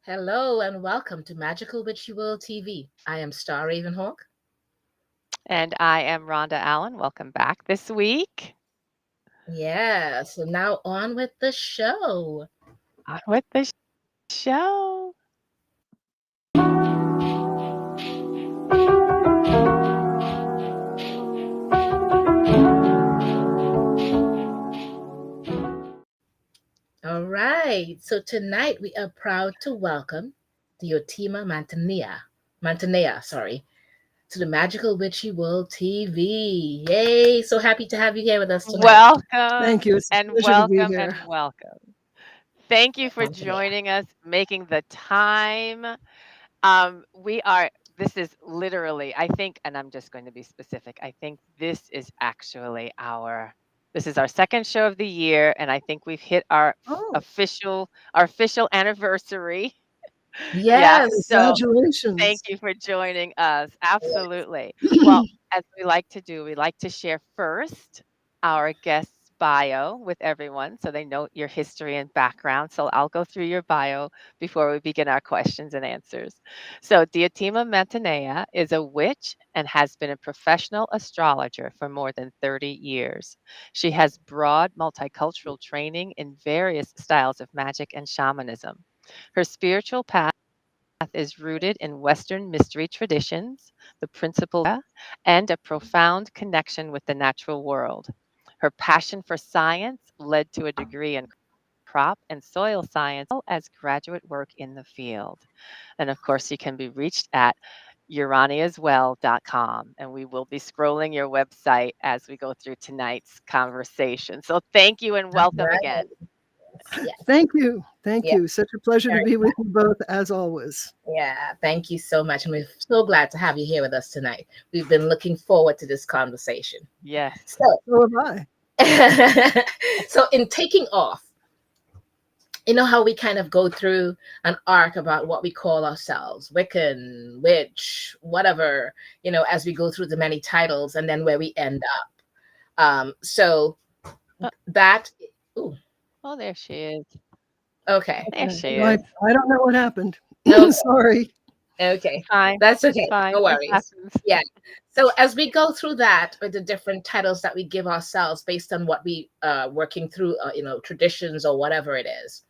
Hello and welcome to Magical Witchy World TV. I am Star Ravenhawk. And I am Rhonda Allen. Welcome back this week. Yeah, so now on with the show. On with the show. All right, so tonight we are proud to welcome DIOTIMA Mantinea, to the Magical Witchy World TV. Yay, so happy to have you here with us tonight. Welcome Thank you. It's a and pleasure to be welcome here. and welcome. Thank you for Mantinea. joining us, making the time. This is literally, I think, and I'm just going to be specific, I think this is actually this is our second show of the year, and I think we've hit our official anniversary. Yeah, Yes. so Congratulations. thank you for joining us. Absolutely. Well, as we like to do, we like to share first our guest's bio with everyone so they know your history and background. So I'll go through your bio before we begin our questions and answers. So DIOTIMA Mantinea is a witch and has been a professional astrologer for more than 30 years. She has broad multicultural training in various styles of magic and shamanism. Her spiritual path is rooted in Western mystery traditions, the principles, and a profound connection with the natural world. Her passion for science led to a degree in crop and soil science, as well as graduate work in the field. And of course, you can be reached at uraniaswell.com, and we will be scrolling your website as we go through tonight's conversation. So thank you and welcome again. Yes. Thank you. Thank Yeah. you. Such a pleasure to be with you both, as always. Yeah, thank you so much. And we're so glad to have you here with us tonight. We've been looking forward to this conversation. Yes. So have I. So in taking off, you know how we kind of go through an arc about what we call ourselves, Wiccan, witch, whatever, as we go through the many titles and then where we end up. So that, ooh, Oh, there she is. okay. There she I is. don't know what happened. Okay. Sorry. Okay. Fine. That's okay. Fine. No It worries. happens. Yeah. So as we go through that with the different titles that we give ourselves based on what we working through, traditions or whatever it is.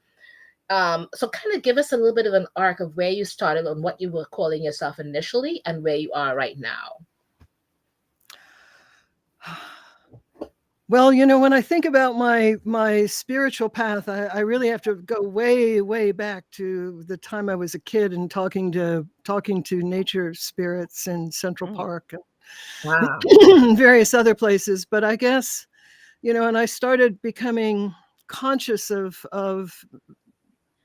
So kind of give us a little bit of an arc of where you started and what you were calling yourself initially and where you are right now. Well, when I think about my spiritual path, I really have to go way, way back to the time I was a kid and talking to nature spirits in Central Park and Wow. various other places. But I guess, and I started becoming conscious of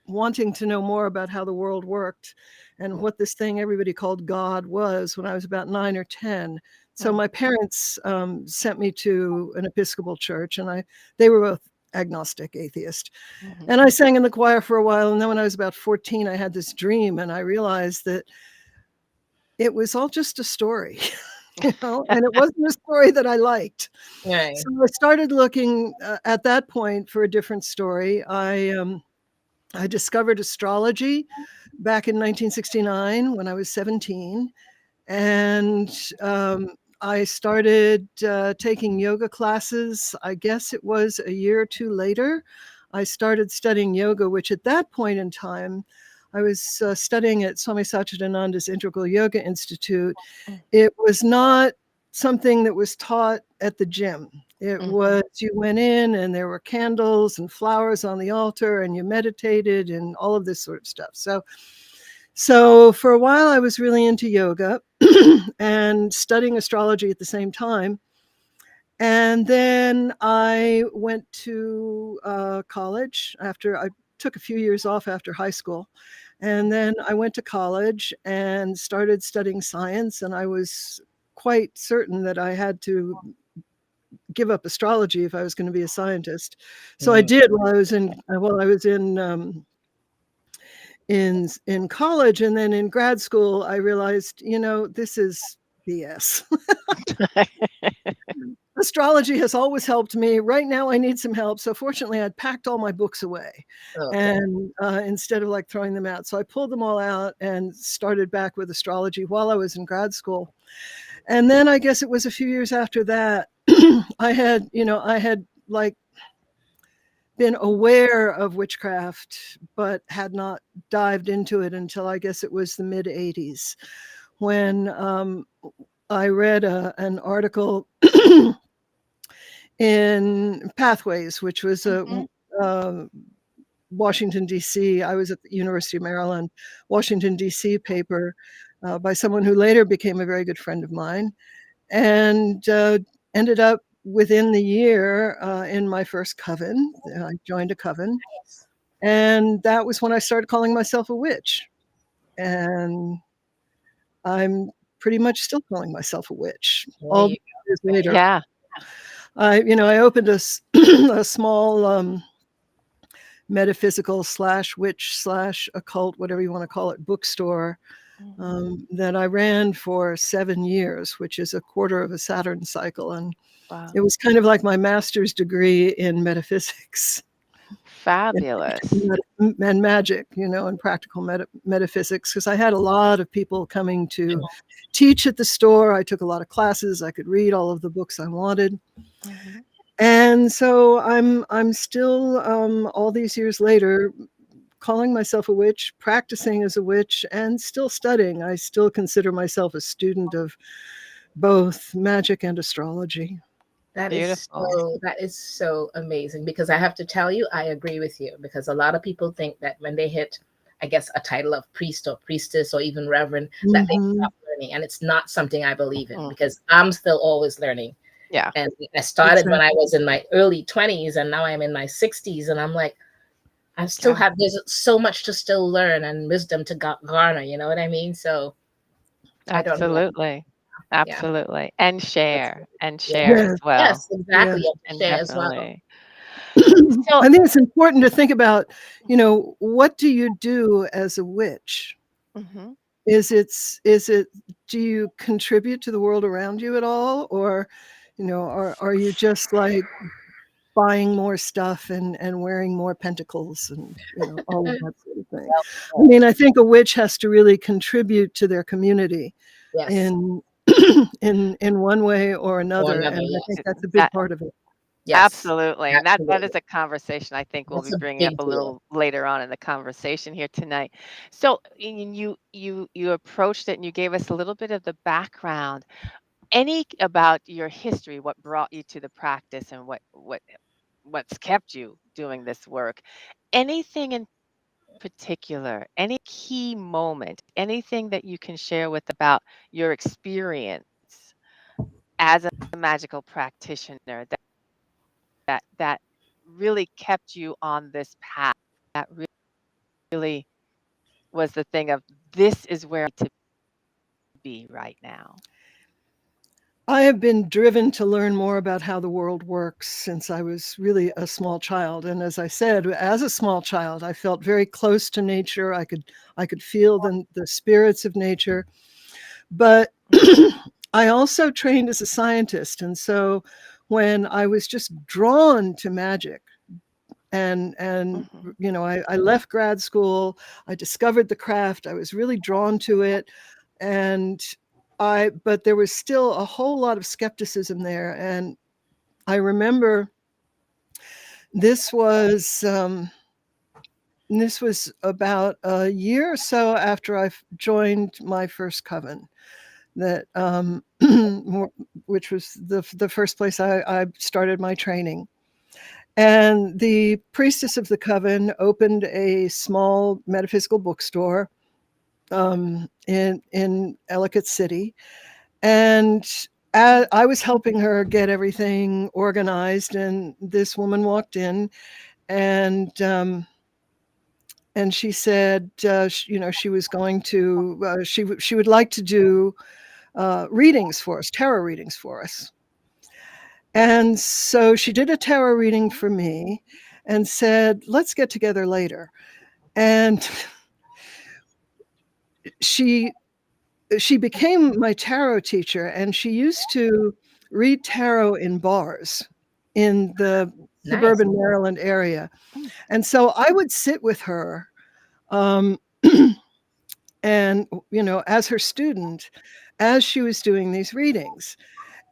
wanting to know more about how the world worked and what this thing everybody called God was when I was about 9 or 10. So my parents sent me to an Episcopal church, and they were both agnostic, atheist. Mm-hmm. And I sang in the choir for a while. And then when I was about 14, I had this dream, and I realized that it was all just a story, and it wasn't a story that I liked. Right. So I started looking at that point for a different story. I discovered astrology back in 1969 when I was 17. And I started taking yoga classes. I guess it was a year or two later. I started studying yoga, which at that point in time, I was studying at Swami Satchidananda's Integral Yoga Institute. It was not something that was taught at the gym. It was, you went in and there were candles and flowers on the altar and you meditated and all of this sort of stuff. So for a while I was really into yoga and studying astrology at the same time. And then I went to college after I took a few years off after high school. And then I went to college and started studying science. And I was quite certain that I had to give up astrology if I was going to be a scientist. So I did while I was in college. And then in grad school, I realized, this is BS. astrology has always helped me. Right now I need some help. So fortunately I'd packed all my books away, Okay. and instead of like throwing them out. So I pulled them all out and started back with astrology while I was in grad school. And then I guess it was a few years after that, I had like been aware of witchcraft, but had not dived into it until I guess it was the mid 80s when I read an article in Pathways, which was a Washington, D.C. I was at the University of Maryland, Washington, D.C. paper by someone who later became a very good friend of mine, and ended up within the year in my first coven. I joined a coven, and that was when I started calling myself a witch. And I'm pretty much still calling myself a witch There all you these years later. Yeah. I opened a small metaphysical / witch / occult, whatever you want to call it, bookstore that I ran for 7 years, which is a quarter of a Saturn cycle. And Wow. it was kind of like my master's degree in metaphysics Fabulous. and magic, and practical metaphysics, because I had a lot of people coming to teach at the store. I took a lot of classes. I could read all of the books I wanted. And so I'm still, all these years later, calling myself a witch, practicing as a witch, and still studying. I still consider myself a student of both magic and astrology. Beautiful. That is so amazing, because I have to tell you, I agree with you, because a lot of people think that when they hit, I guess, a title of priest or priestess or even reverend, that they stop learning. And it's not something I believe in, because I'm still always learning. Yeah. And I started when I was in my early 20s, and now I'm in my 60s, and I'm like, I still have, there's so much to still learn and wisdom to garner, you know what I mean? So I don't know. Absolutely. Absolutely. And share as Yes. well. Yes, exactly. Yes. And And share as well. definitely. So I think it's important to think about, what do you do as a witch? Is it, do you contribute to the world around you at all? Or, are you just like buying more stuff and wearing more pentacles and, all of that sort of thing? I mean, I think a witch has to really contribute to their community Yes. in one way or another. another, And I yes. think that's a big part of it. Yes. Absolutely. And that is Absolutely. a conversation I think we'll That's be a bringing up big a deal. little later on in the conversation here tonight. So you approached it and you gave us a little bit of the background. Any about your history, what brought you to the practice and what's kept you doing this work? Anything in particular, any key moment, anything that you can share with about your experience as a magical practitioner that really kept you on this path, that really was the thing of this is where I need to be right now? I have been driven to learn more about how the world works since I was really a small child. And as I said, as a small child, I felt very close to nature. I could feel the spirits of nature. But I also trained as a scientist. And so when I was just drawn to magic, and I left grad school, I discovered the craft, I was really drawn to it. And but there was still a whole lot of skepticism there. And I remember this was about a year or so after I joined my first coven, that which was the first place I started my training. And the priestess of the coven opened a small metaphysical bookstore in Ellicott City. And I was helping her get everything organized, and this woman walked in, and she said, she was going to, she would like to do readings for us, tarot readings for us. And so she did a tarot reading for me and said, let's get together later. And she became my tarot teacher, and she used to read tarot in bars in the Nice. suburban Maryland area. And so I would sit with her, and, you know, as her student, as she was doing these readings.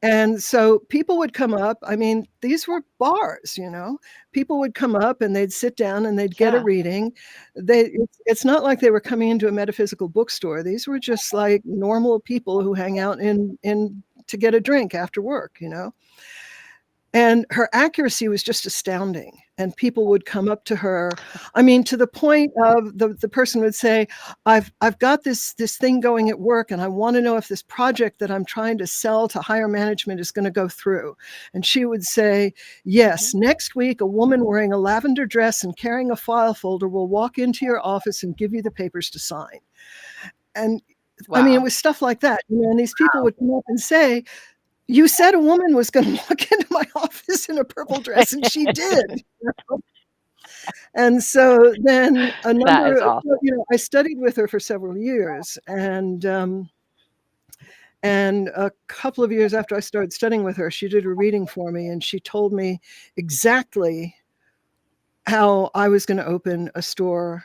And so people would come up. I mean, these were bars, you know. People would come up and they'd sit down and they'd get a Yeah. reading. It's not like they were coming into a metaphysical bookstore. These were just like normal people who hang out in to get a drink after work, you know. And her accuracy was just astounding. And people would come up to her. I mean, to the point of the person would say, I've got this thing going at work, and I want to know if this project that I'm trying to sell to higher management is going to go through. And she would say, yes, next week, a woman wearing a lavender dress and carrying a file folder will walk into your office and give you the papers to sign. And I mean, it Wow. was stuff like that. You know, and these people would come up and say, you said a woman was going to walk into my office in a purple dress, and she did. You know? And so then That is awesome. you know, I studied with her for several years, and a couple of years after I started studying with her, she did a reading for me, and she told me exactly how I was going to open a store,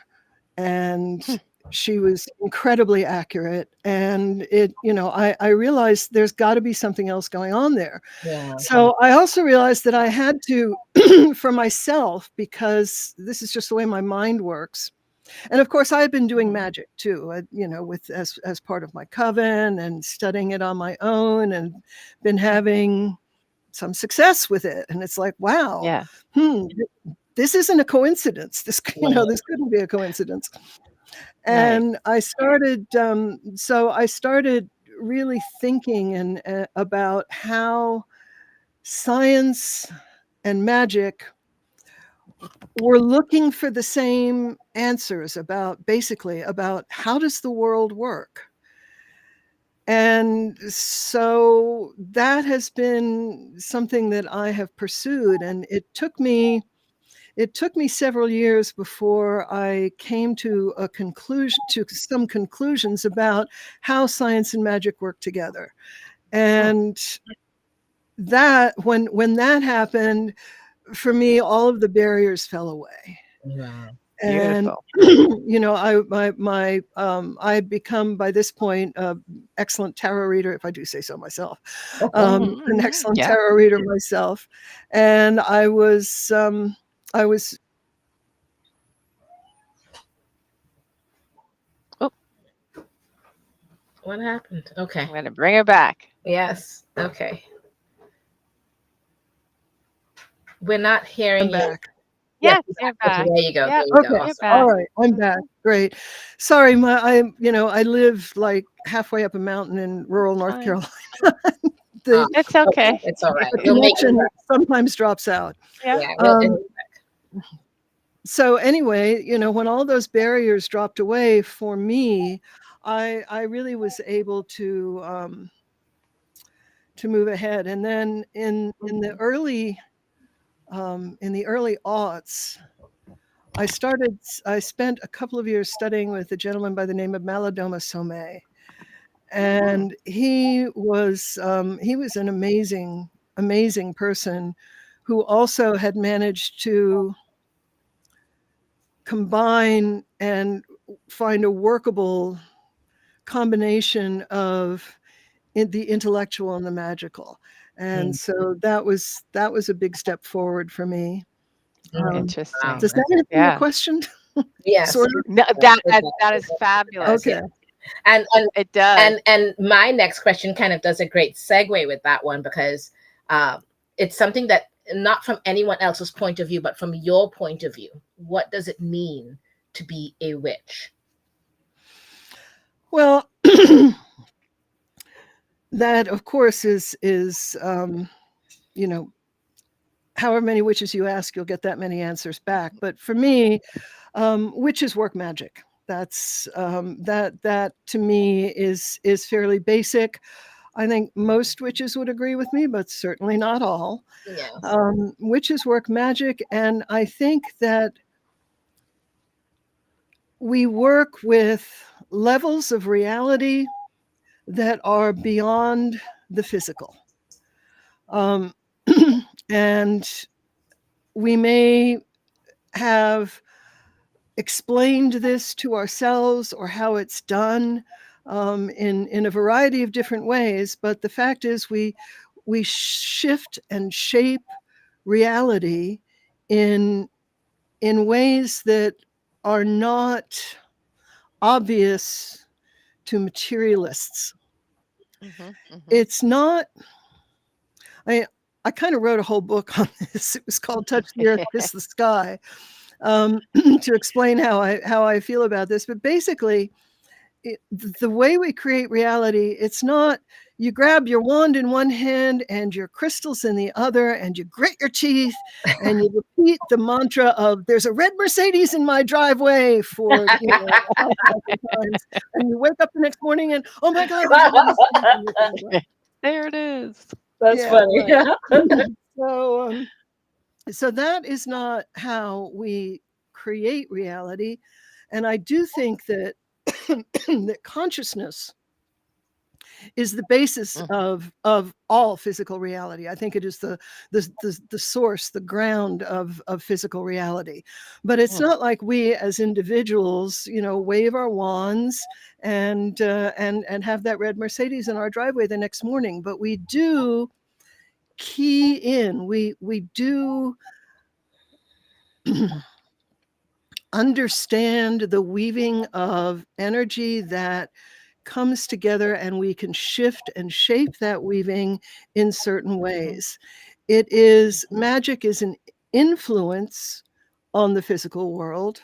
and she was incredibly accurate. And it, you know, I realized there's got to be something else going on there. Yeah. So I also realized that I had to, for myself, because this is just the way my mind works. And of course, I had been doing magic too, you know, with as part of my coven, and studying it on my own, and been having some success with it. And it's like, wow, Yeah. this isn't a coincidence. This, you know, this couldn't be a coincidence. And I started, so I started really thinking and about how science and magic were looking for the same answers about, basically, about how does the world work. And so that has been something that I have pursued, and it took me several years before I came to some conclusions about how science and magic work together. And that, when that happened, for me, all of the barriers fell away. Wow. And Beautiful. you know, I'd become, by this point, an excellent tarot reader, if I do say so myself. An excellent Yeah. tarot reader myself, and I was What happened? Okay. I'm going to bring her back. Yes. Okay. We're not hearing I'm you. back. Yes, Yes, you're exactly. back. There you go. Yep. There you Okay, go. You're Awesome. all back. right, I'm back. Great. Sorry, I live like halfway up a mountain in rural North Fine. Carolina. It's okay. It's all right. The We'll make it connection work. sometimes drops out. Yeah. Yeah. We'll, So anyway, you know, when all those barriers dropped away for me, I really was able to move ahead. And then in the early aughts, I spent a couple of years studying with a gentleman by the name of Malidoma Somé. And he was an amazing person, who also had managed to combine and find a workable combination of the intellectual and the magical. And so that was a big step forward for me. Interesting. Does that answer your question? Yes. Sort of? No, that is fabulous. Okay. And It does. and my next question kind of does a great segue with that one, because it's something that, not from anyone else's point of view, but from your point of view, what does it mean to be a witch? Well, that of course is you know, however many witches you ask, you'll get that many answers back. But for me, witches work magic. That's that to me is fairly basic. I think most witches would agree with me, but certainly not all. Yes. Witches work magic, and I think that we work with levels of reality that are beyond the physical. Um, and we may have explained this to ourselves or how it's done in a variety of different ways. But the fact is, we shift and shape reality in ways that are not obvious to materialists. It's not. I kind of wrote a whole book on this. It was called "Touch the Earth, Kiss the Sky," to explain how I feel about this. But basically, the way we create reality, it's not you grab your wand in one hand and your crystals in the other, and you grit your teeth and you repeat the mantra of "There's a red Mercedes in my driveway" for 1,000 times, and you wake up the next morning and, oh my God, there's a red Mercedes in your driveway. There it is. That's funny. Right. So that is not how we create reality. And I do think that that consciousness is the basis of all physical reality. I think it is the source, the ground of physical reality. But it's not like we as individuals, wave our wands and have that red Mercedes in our driveway the next morning. But we do key in. We do understand the weaving of energy that comes together, and we can shift and shape that weaving in certain ways. It is magic is an influence on the physical world.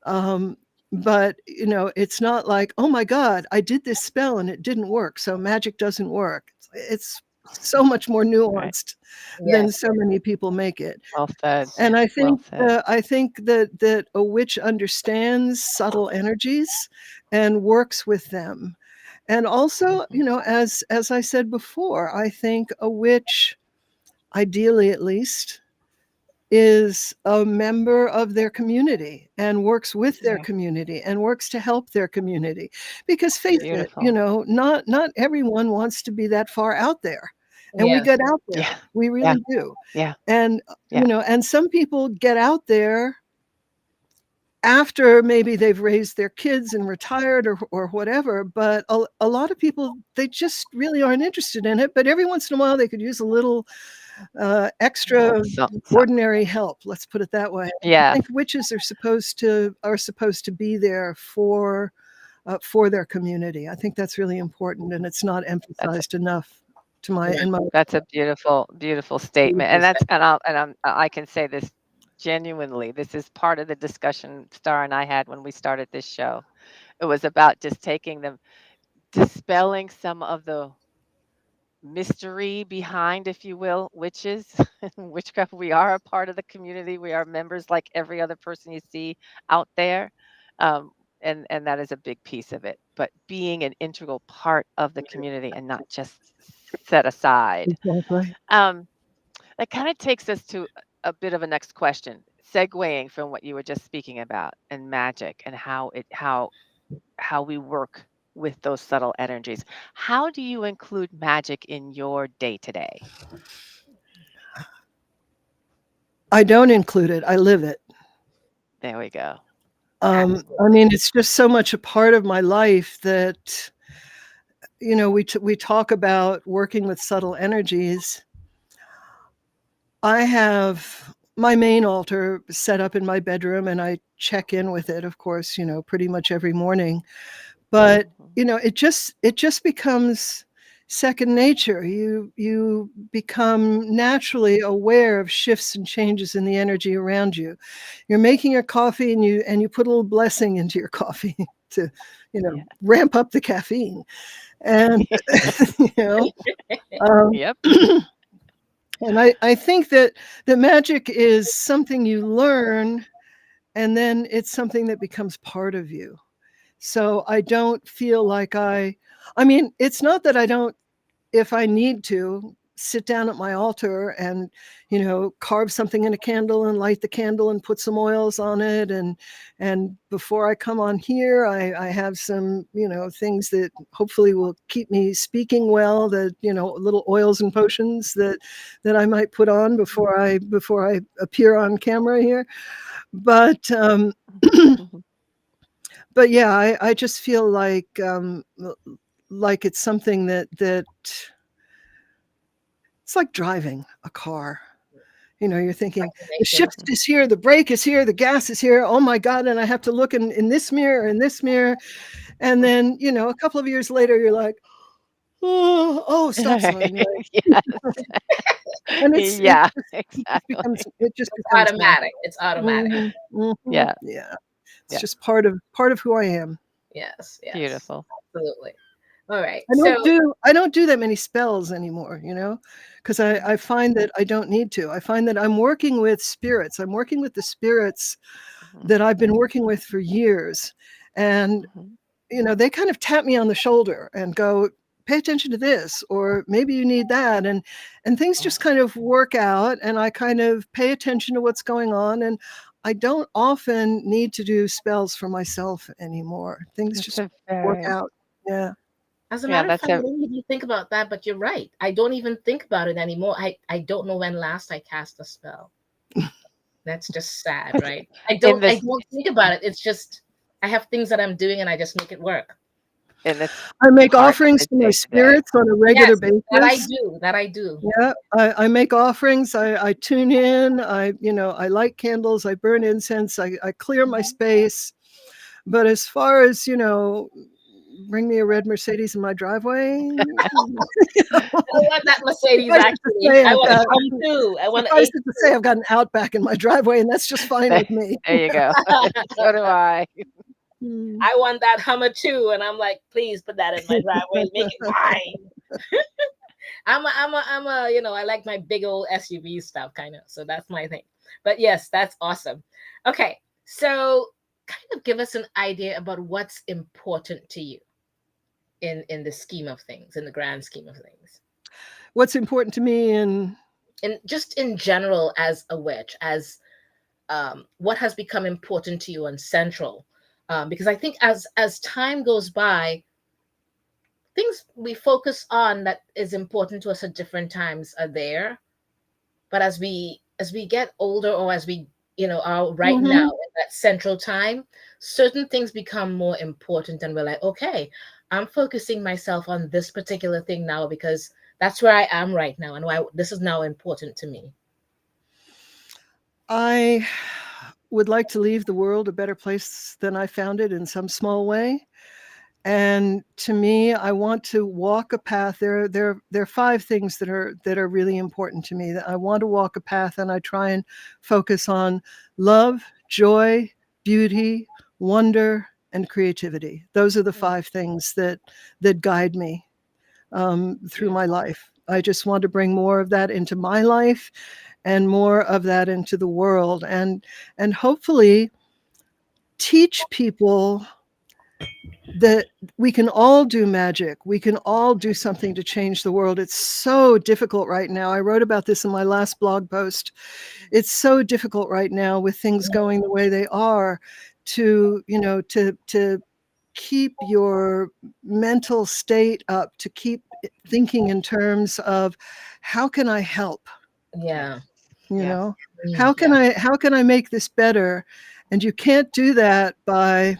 But it's not like, oh my God, I did this spell and it didn't work, so magic doesn't work. It's so much more nuanced than so many people make it. Well said. And I Well think said. that a witch understands subtle energies and works with them. And also, as I said before, I think a witch, ideally at least, is a member of their community and works with their community and works to help their community. Because face it, not everyone wants to be that far out there. And we get out there. Yeah. We really do. Yeah. And, and some people get out there after maybe they've raised their kids and retired or whatever. But a lot of people, they just really aren't interested in it. But every once in a while, they could use a little extra ordinary help. Let's put it that way. Yeah. I think witches are supposed to be there for their community. I think that's really important, and it's not emphasized enough. That's a beautiful statement, and I can say this genuinely. This is part of the discussion Star and I had when we started this show. It was about just dispelling some of the mystery behind, if you will, witches, witchcraft. We are a part of the community. We are members like every other person you see out there. And that is a big piece of it. But being an integral part of the community and not just set aside. Exactly. That kind of takes us to a bit of a next question, segueing from what you were just speaking about and magic and how we work with those subtle energies. How do you include magic in your day-to-day? I don't include it. I live it. There we go. I mean, it's just so much a part of my life that, we talk about working with subtle energies. I have my main altar set up in my bedroom, and I check in with it, of course, pretty much every morning. But, it just becomes second nature. You become naturally aware of shifts and changes in the energy around you. You're making your coffee, and you put a little blessing into your coffee to, ramp up the caffeine. And, Yep. And I think that the magic is something you learn, and then it's something that becomes part of you. So I don't feel like I mean, it's not that I don't, if I need to, sit down at my altar and, carve something in a candle and light the candle and put some oils on it. And before I come on here, I have some, things that hopefully will keep me speaking well, that, little oils and potions that I might put on before I appear on camera here. But, but yeah, I just feel like it's something that it's like driving a car. You're thinking the shift is here, the brake is here, the gas is here. Oh my God. And I have to look in this mirror, in this mirror. And then, a couple of years later, you're like, oh, stop sign. Right? Yes. And it's exactly. It just becomes automatic. It's automatic. Mm-hmm, mm-hmm. Yeah. Yeah. It's just part of who I am. Yes. Beautiful. Absolutely. All right. I don't do that many spells anymore, because I find that I don't need to. I find that I'm working with spirits. I'm working with the spirits that I've been working with for years. And, they kind of tap me on the shoulder and go, pay attention to this, or maybe you need that. And things just kind of work out, and I kind of pay attention to what's going on. And I don't often need to do spells for myself anymore. Things just work out. Yeah. As a matter of fact, I don't even think about that, but you're right. I don't even think about it anymore. I don't know when last I cast a spell. That's just sad, right? I don't think about it. It's just I have things that I'm doing and I just make it work. And I make offerings to my spirits on a regular basis. That I do. Yeah, I make offerings. I tune in. I light candles. I burn incense. I clear my space. But as far as bring me a red Mercedes in my driveway. I want that Mercedes, actually. I want to come too. I want to say I've got an Outback in my driveway, and that's just fine with me. There you go. So do I. I want that Hummer too, and I'm like, please put that in my driveway, make it mine. I'm a I like my big old SUV stuff, kind of. So that's my thing. But yes, that's awesome. Okay, so kind of give us an idea about what's important to you in the scheme of things, in the grand scheme of things. What's important to me in just in general as a witch, as what has become important to you and central. Because I think as time goes by, things we focus on that is important to us at different times are there. But as we get older, or as we are right now at that central time, certain things become more important, and we're like, okay, I'm focusing myself on this particular thing now because that's where I am right now, and why this is now important to me. I would like to leave the world a better place than I found it in some small way. And to me, I want to walk a path. There are 5 things that are really important to me. That I want to walk a path, and I try and focus on love, joy, beauty, wonder, and creativity. Those are the 5 things that guide me through my life. I just want to bring more of that into my life, and more of that into the world, and hopefully teach people that we can all do magic. We can all do something to change the world. It's so difficult right now. I wrote about this in my last blog post. It's so difficult right now with things going the way they are to keep your mental state up, to keep thinking in terms of how can I help? Yeah. How can I make this better? And you can't do that by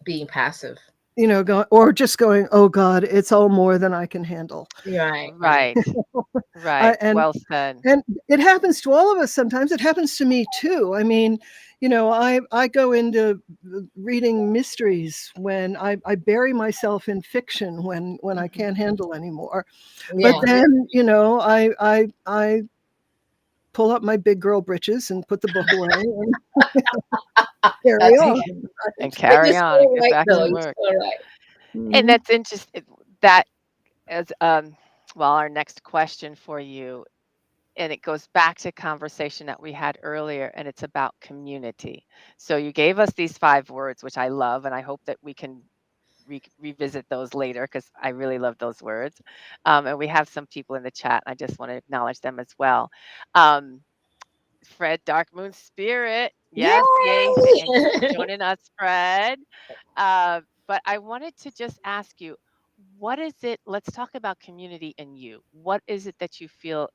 being passive, going, oh God, it's all more than I can handle. Right. Right. Well said. And it happens to all of us sometimes. It happens to me too. I mean, I go into reading mysteries when I bury myself in fiction when I can't handle anymore. Yeah. But then, I pull up my big girl britches and put the book away and carry on. And carry on and get back to work. And that's interesting. That is our next question for you, and it goes back to conversation that we had earlier, and it's about community. So you gave us these 5 words, which I love, and I hope that we can revisit those later because I really love those words. And we have some people in the chat. I just want to acknowledge them as well. Fred, Dark Moon Spirit. Yes, yay. Thank you for Yay! joining us, Fred. But I wanted to just ask you, what is it? Let's talk about community and you. What is it that you feel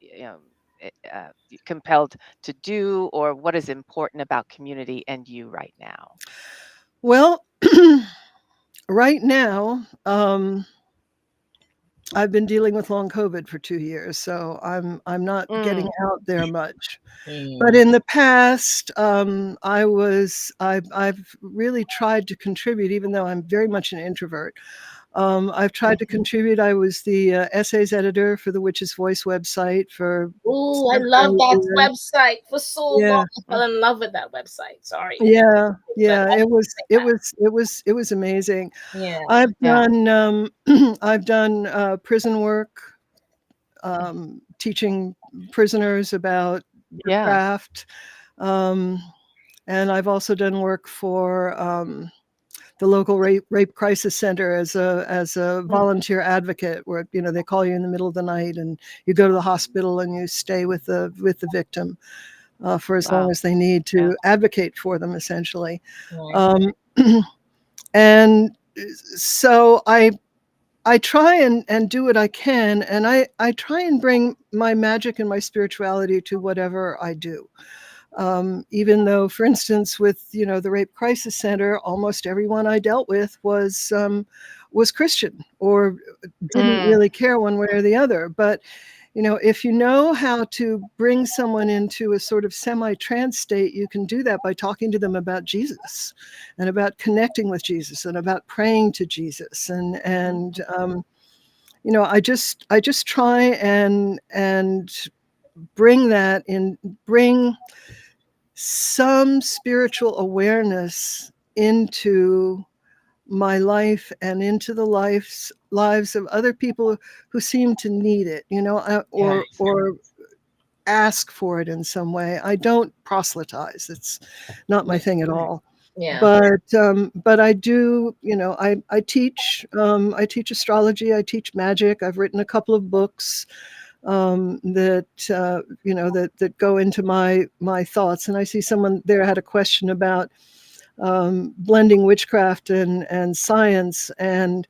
compelled to do, or what is important about community and you right now? Well, right now, I've been dealing with long COVID for 2 years, so I'm not getting out there much. But in the past, I've really tried to contribute, even though I'm very much an introvert. I've tried to contribute. I was the essays editor for the Witch's Voice website for Ooh, I 7 love or 8 that years. website for so Yeah. long. I fell in love with that website. Sorry. Yeah, But yeah, I it was like it that. was it was it was amazing. Yeah. I've Yeah. done I've done prison work, teaching prisoners about Yeah. craft, and I've also done work for the local rape crisis center as a volunteer advocate, where they call you in the middle of the night and you go to the hospital and you stay with the victim for as long Wow. as they need Yeah. to advocate for them, essentially. Right. Um, and so I try and do what I can, and I try and bring my magic and my spirituality to whatever I do. Even though, for instance, with the Rape Crisis Center, almost everyone I dealt with was Christian or didn't really care one way or the other. But if you know how to bring someone into a sort of semi-trance state, you can do that by talking to them about Jesus and about connecting with Jesus and about praying to Jesus. And I just try and bring some spiritual awareness into my life and into the lives of other people who seem to need it, or ask for it in some way. I don't proselytize. It's not my thing at all. Yeah. But I do, I teach astrology, I teach magic. I've written a couple of books that go into my thoughts. And I see someone there had a question about blending witchcraft and science. And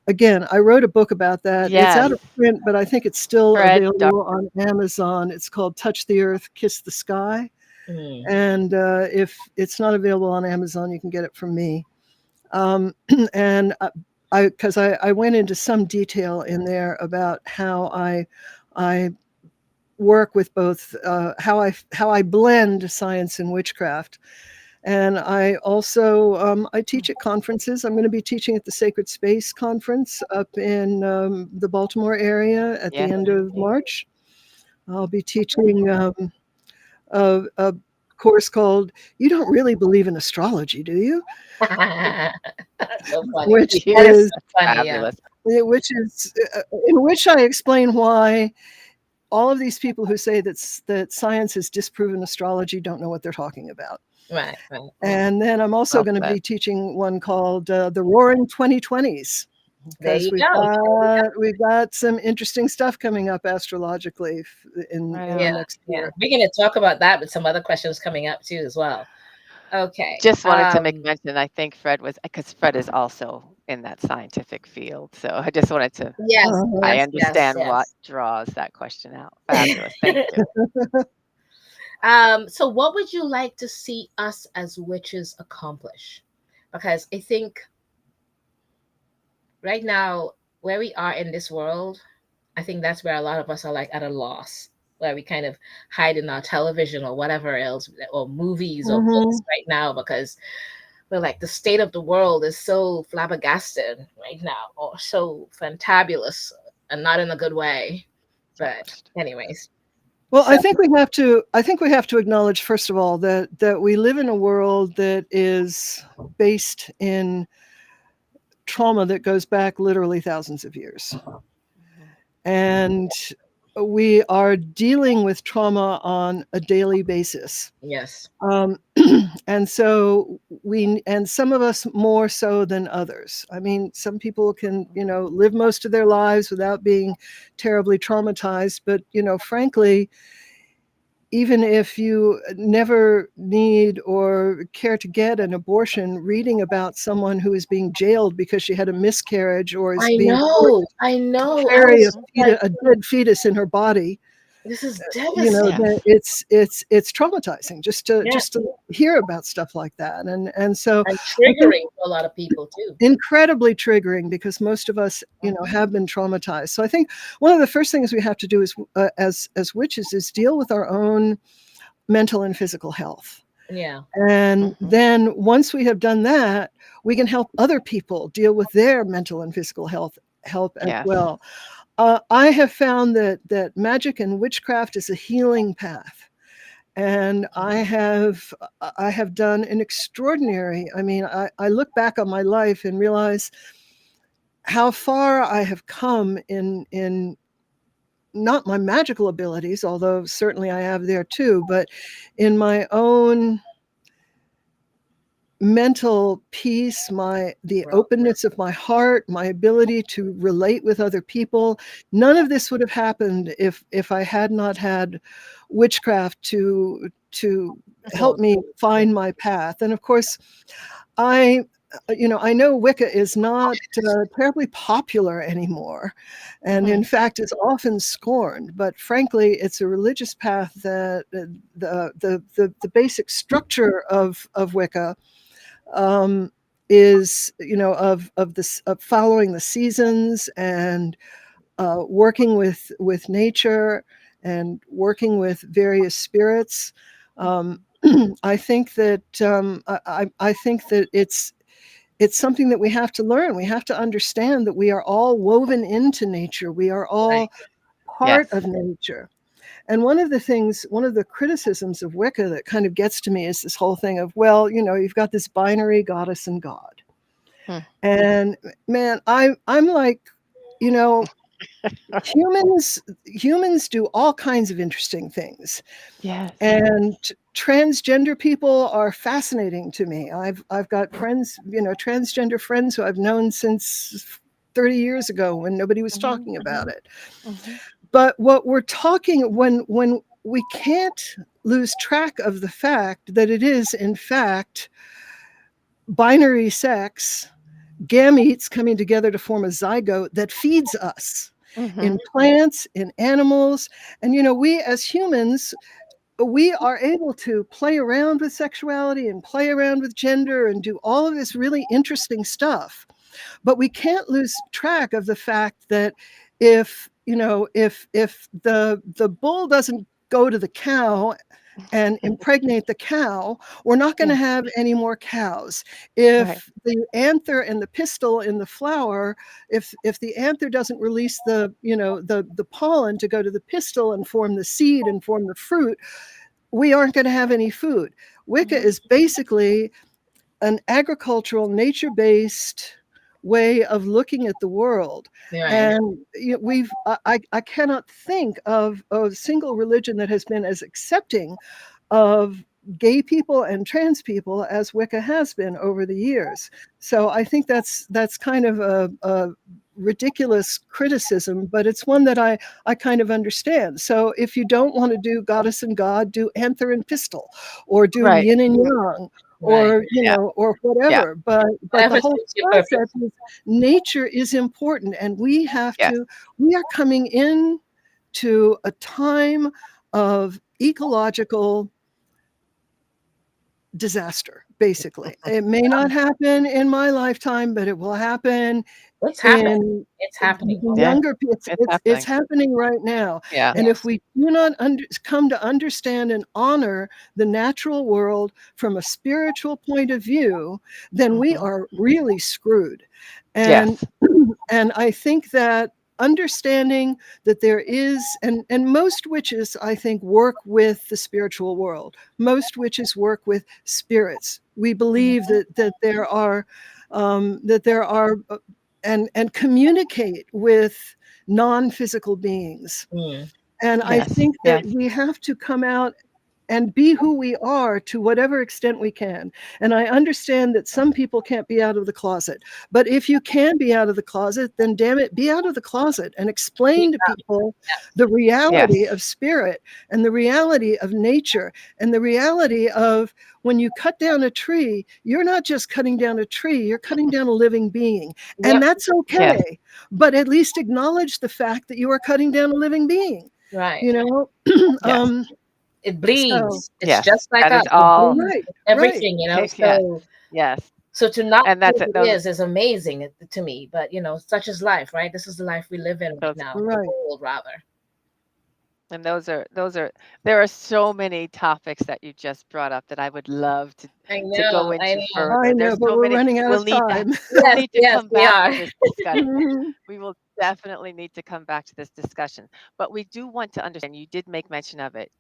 again, I wrote a book about that. It's out Yes. of print, but I think it's still Fred, available on Amazon. It's called Touch the Earth, Kiss the Sky. And if it's not available on Amazon, you can get it from me. And because I went into some detail in there about how I work with both, how I blend science and witchcraft. And I also I teach at conferences. I'm going to be teaching at the Sacred Space Conference up in the Baltimore area at the yes. end of March. I'll be teaching a course called "You Don't Really Believe in Astrology, Do You?" So funny. Which That is is so funny. Yeah. Fabulous. in which I explain why all of these people who say that science has disproven astrology don't know what they're talking about. Right. And then I'm also Well going to said. be teaching one called the Roaring 2020s, There because you go. we've got some interesting stuff coming up astrologically in Right the on. next Yeah. year. We're going to talk about that with some other questions coming up too as well. Okay. Just wanted to make mention, I think Fred was, because Fred is also in that scientific field. So I just wanted to, Yes. I Yes. understand what Yes. draws that question out. Fabulous. Thank you. So what would you like to see us as witches accomplish? Because I think right now, where we are in this world, I think that's where a lot of us are like at a loss, where we kind of hide in our television or whatever else, or movies or books right now, because we're like, the state of the world is so flabbergasted right now, or so fantabulous, and not in a good way. But anyways. Well, So, I think we have to acknowledge, first of all, that we live in a world that is based in trauma that goes back literally thousands of years. And we are dealing with trauma on a daily basis. yes. And so and some of us more so than others. I mean, some people can, live most of their lives without being terribly traumatized. But, frankly, even if you never need or care to get an abortion, reading about someone who is being jailed because she had a miscarriage or is I being know. to I carry was just like, a dead fetus in her body, this is Yeah. devastating. it's traumatizing just to Yeah. hear about stuff like that. And so And I think triggering for a lot of people too. incredibly triggering, because most of us, have been traumatized. So I think one of the first things we have to do is, as witches, is deal with our own mental and physical health. Yeah. And then once we have done that, we can help other people deal with their mental and physical health as Yes. well. I have found that magic and witchcraft is a healing path. And I have done an extraordinary, I look back on my life and realize how far I have come in not my magical abilities, although certainly I have there too, but in my own mental peace, the openness of my heart, my ability to relate with other people. None of this would have happened if I had not had witchcraft to help me find my path. And of course, I know Wicca is not terribly popular anymore, and in fact is often scorned. But frankly, it's a religious path that the basic structure of Wicca is, of following the seasons and working with nature and working with various spirits. I think that I think that it's something that we have to learn. We have to understand that we are all woven into nature. We are all part of nature. And one of the criticisms of Wicca that kind of gets to me is this whole thing of, well, you've got this binary goddess and God. And man, I'm like, humans do all kinds of interesting things. Yes. And transgender people are fascinating to me. I've got friends, transgender friends who I've known since 30 years ago when nobody was talking about it. But what we're talking, when we can't lose track of the fact that it is, in fact, binary sex, gametes coming together to form a zygote that feeds us in plants, in animals. And, we as humans, we are able to play around with sexuality and play around with gender and do all of this really interesting stuff. But we can't lose track of the fact that if the bull doesn't go to the cow and impregnate the cow, we're not going to have any more cows. If the anther and the pistil in the flower, if the anther doesn't release the pollen to go to the pistil and form the seed and form the fruit, we aren't going to have any food. Wicca is basically an agricultural, nature-based way of looking at the world. And I cannot think of a single religion that has been as accepting of gay people and trans people as Wicca has been over the years. So I think that's kind of a ridiculous criticism, but it's one that I kind of understand. So if you don't want to do goddess and god, do anther and pistil, or do yin and yang, or or whatever. But the whole concept is nature is important, and we have to. We are coming in to a time of ecological disaster, basically. It may not happen in my lifetime, but it will happen. It's happening. It's happening. Younger people, it's happening right now. And if we do not come to understand and honor the natural world from a spiritual point of view, then we are really screwed. And and I think that understanding that there is, and most witches, I think, work with the spiritual world. Most witches work with spirits. We believe that there are and communicate with non-physical beings. And I think that we have to come out and be who we are to whatever extent we can. And I understand that some people can't be out of the closet, but if you can be out of the closet, then damn it, be out of the closet and explain to people the reality of spirit and the reality of nature and the reality of when you cut down a tree, you're not just cutting down a tree, you're cutting down a living being. And Yep. that's okay. But at least acknowledge the fact that you are cutting down a living being. Right. You know, Yes. It bleeds. So, It's Yes, just like that is us. It all. bleeds right, everything, you know. Yeah. So Yes. so to not And know that's what it. it Those, is amazing to me. But you know, such is life, right? This is the life we live in right those, now, right. the world rather. and there are so many topics that you just brought up that I would love to I go know, I into know. I further. know, There's but so we're many. running out We'll of need to time. we'll Yes, need to yes, come we back are. to this discussion. Mhm. We will definitely need to come back to this discussion. But we do want to understand, you did make mention of it,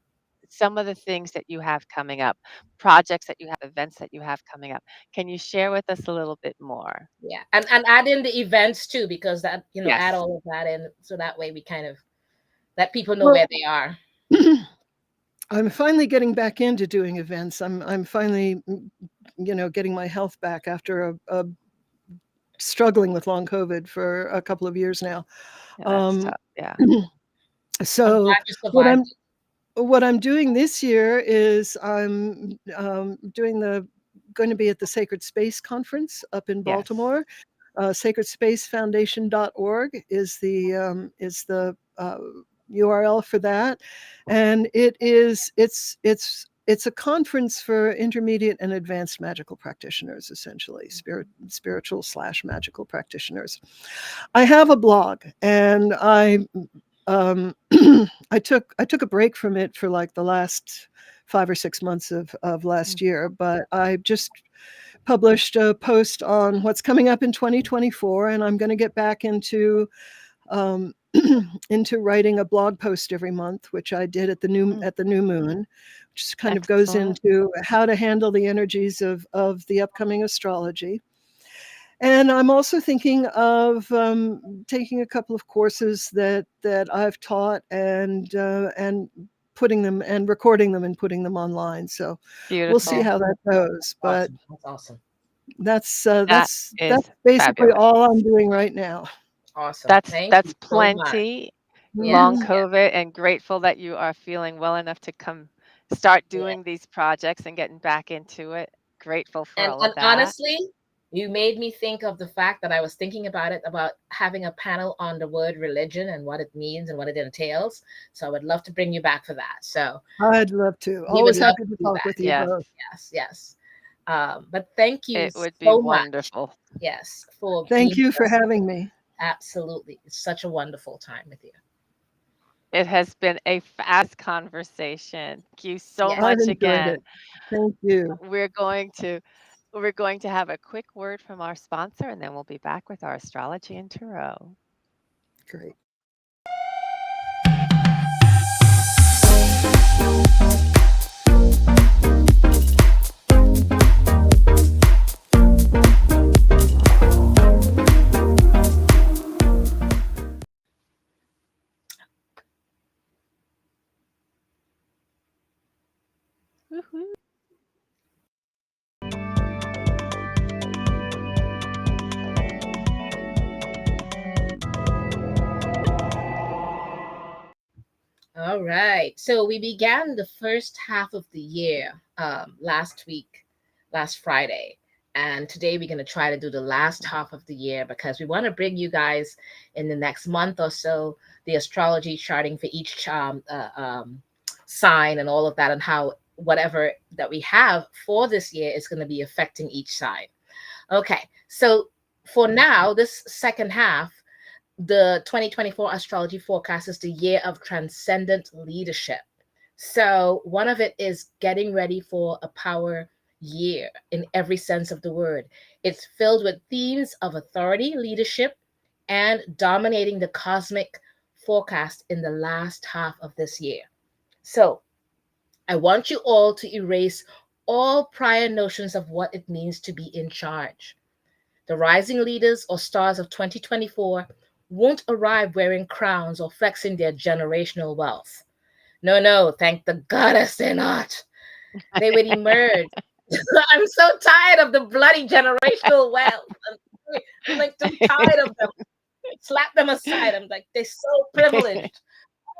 some of the things that you have coming up, projects that you have, events that you have coming up. Can you share with us a little bit more? Yeah, and add in the events too, because that, you know, add Yes. all of that in, so that way we kind of let people know Well, where they are. I'm finally getting back into doing events. I'm finally, getting my health back after a struggling with long COVID for a couple of years now. Yeah, that's Um, tough. Yeah. I'm so glad you what survived I'm it. what I'm doing this year is I'm going to be at the Sacred Space Conference up in Yes. Baltimore. SacredSpaceFoundation.org is the URL for that, and it's a conference for intermediate and advanced magical practitioners, essentially spiritual / magical practitioners. I have a blog, and I took a break from it for like the last 5 or 6 months of last year, but I just published a post on what's coming up in 2024, and I'm going to get back into um, into writing a blog post every month, which I did at the new moon, which kind of goes Excellent. into how to handle the energies of the upcoming astrology. And I'm also thinking of taking a couple of courses that I've taught and putting them and recording them and putting them online. So we'll see Beautiful. how that goes. But Awesome. That's awesome. that's That is basically fabulous. all I'm doing right now. Awesome. Thank you That's so much. plenty. Long Yes, Mhm. yes, COVID, and grateful that you are feeling well enough to start yes. doing these projects and getting back into it. Grateful for all And of that. honestly, you made me think of the fact that I was thinking about it, about having a panel on the word religion and what it means and what it entails. So I would love to bring you back for that. So I'd love to. we would Always love happy to to do talk that. with you Yes, both. Yes, yes. But thank you it would be so much. wonderful. Yes, for Thank being you with for us. having me. Absolutely. It's such a wonderful time with you. It has been a fast conversation. Thank you so Yes. I've much enjoyed again. it. Thank you. We're going to we're going to have a quick word from our sponsor, and then we'll be back with our astrology and tarot. Great. Woohoo. All right. So we began the first half of the year last week, last Friday. And today we're going to try to do the last half of the year because we want to bring you guys in the next month or so the astrology charting for each sign and all of that, and how whatever that we have for this year is going to be affecting each sign. Okay. So for now, this second half, the 2024 astrology forecast is the year of transcendent leadership. So, one of it is getting ready for a power year in every sense of the word. It's filled with themes of authority, leadership, and dominating the cosmic forecast in the last half of this year. So, I want you all to erase all prior notions of what it means to be in charge. The rising leaders or stars of 2024 won't arrive wearing crowns or flexing their generational wealth. No, no, thank the goddess they're not. They would emerge. I'm so tired of the bloody generational wealth. I'm like so tired of them. Slap them aside. I'm like, they're so privileged.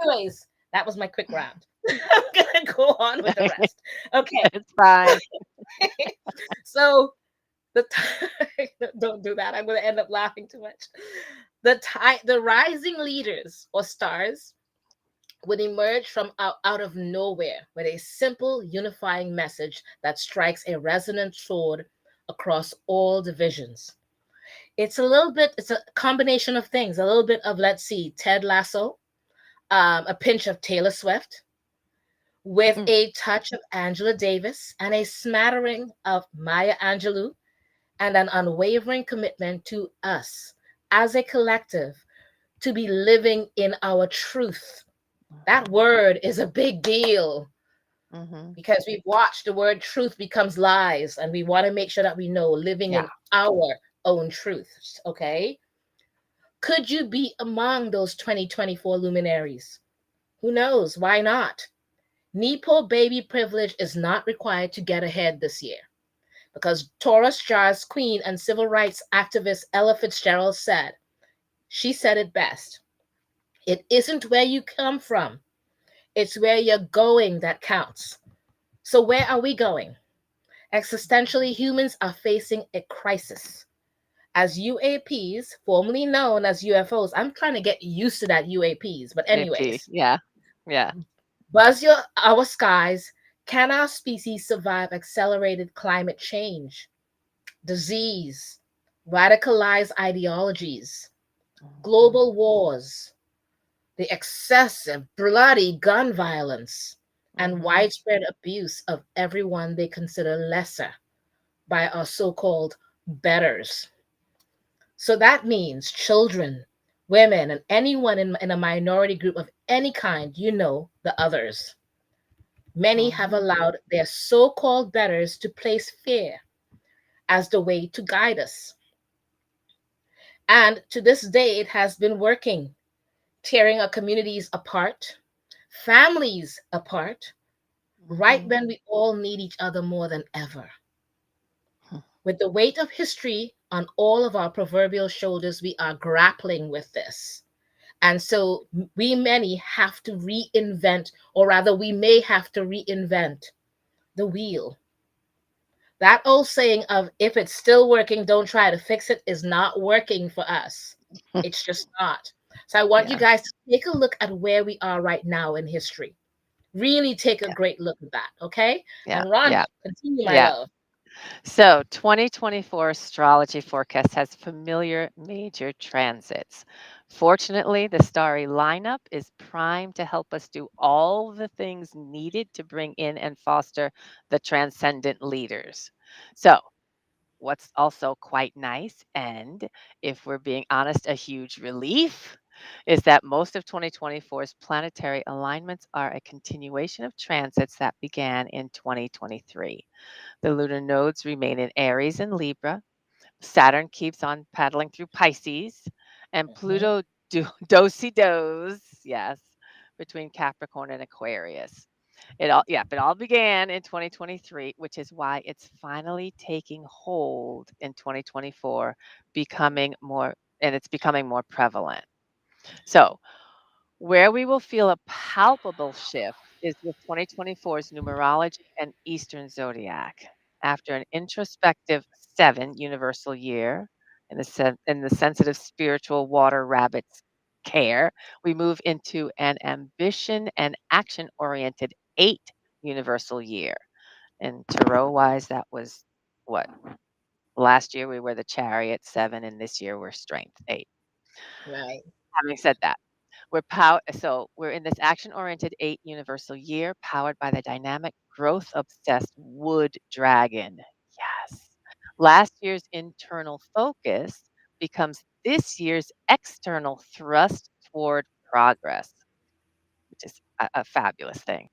Anyways, that was my quick round. I'm gonna go on with the rest. Okay, It's fine. so the don't do that. I'm gonna end up laughing too much. The rising leaders or stars would emerge from out of nowhere with a simple unifying message that strikes a resonant chord across all divisions. It's a combination of things, a little bit of, let's see, Ted Lasso, a pinch of Taylor Swift, with Mm, a touch of Angela Davis and a smattering of Maya Angelou, and an unwavering commitment to us as a collective to be living in our truth. That mhm, word is a big deal mhm. because we've watched the word truth becomes lies, and we want to make sure that we know living Yeah. in our own truth. Okay. Could you be among those 2024 luminaries? Who knows? Why not? Nepo baby privilege is not required to get ahead this year because Taurus Jazz queen and civil rights activist Ella Fitzgerald she said it best. It isn't where you come from, it's where you're going that counts. So, where are we going? Existentially, humans are facing a crisis. As UAPs, formerly known as UFOs, I'm trying to get used to that UAPs, but AP. anyways, Yeah. Yeah. our skies. Can our species survive accelerated climate change, disease, radicalized ideologies, Mhm, global wars, the excessive, bloody gun violence, and mhm, widespread abuse of everyone they consider lesser by our so called betters? So that means children, women, and anyone in a minority group of any kind, the others. Many have mhm, allowed their so called betters to place fear as the way to guide us. And to this day, it has been working, tearing our communities apart, families apart, right mhm. when we all need each other more than ever. Hmm. With the weight of history on all of our proverbial shoulders, we are grappling with this. And so we many have to reinvent, or rather, we may have to reinvent the wheel. That old saying of if it's still working, don't try to fix it is not working for us. It's just not. So I want you Yeah. guys to take a look at where we are right now in history. Really take a Yeah. great look at that. Okay. Yeah. And Rhonda, Yeah. continue, my Yeah. love. So 2024 astrology forecast has familiar major transits. Fortunately, the starry lineup is primed to help us do all the things needed to bring in and foster the transcendent leaders. So, what's also quite nice, and if we're being honest, a huge relief, is that most of 2024's planetary alignments are a continuation of transits that began in 2023. The lunar nodes remain in Aries and Libra. Saturn keeps on paddling through Pisces, and Mhm. Pluto do does, yes, between Capricorn and Aquarius. It all began in 2023, which is why it's finally taking hold in 2024, it's becoming more prevalent. So, where we will feel a palpable shift is with 2024's numerology and Eastern zodiac. After an introspective 7 universal year in the sensitive spiritual water rabbit's care, we move into an ambition and action oriented 8 universal year. And tarot wise, that was what? Last year we were the chariot 7, and this year we're strength 8. Right. Having said that, we're in this action-oriented 8 universal year powered by the dynamic growth-obsessed wood dragon. Yes. Last year's internal focus becomes this year's external thrust toward progress, which is a fabulous thing.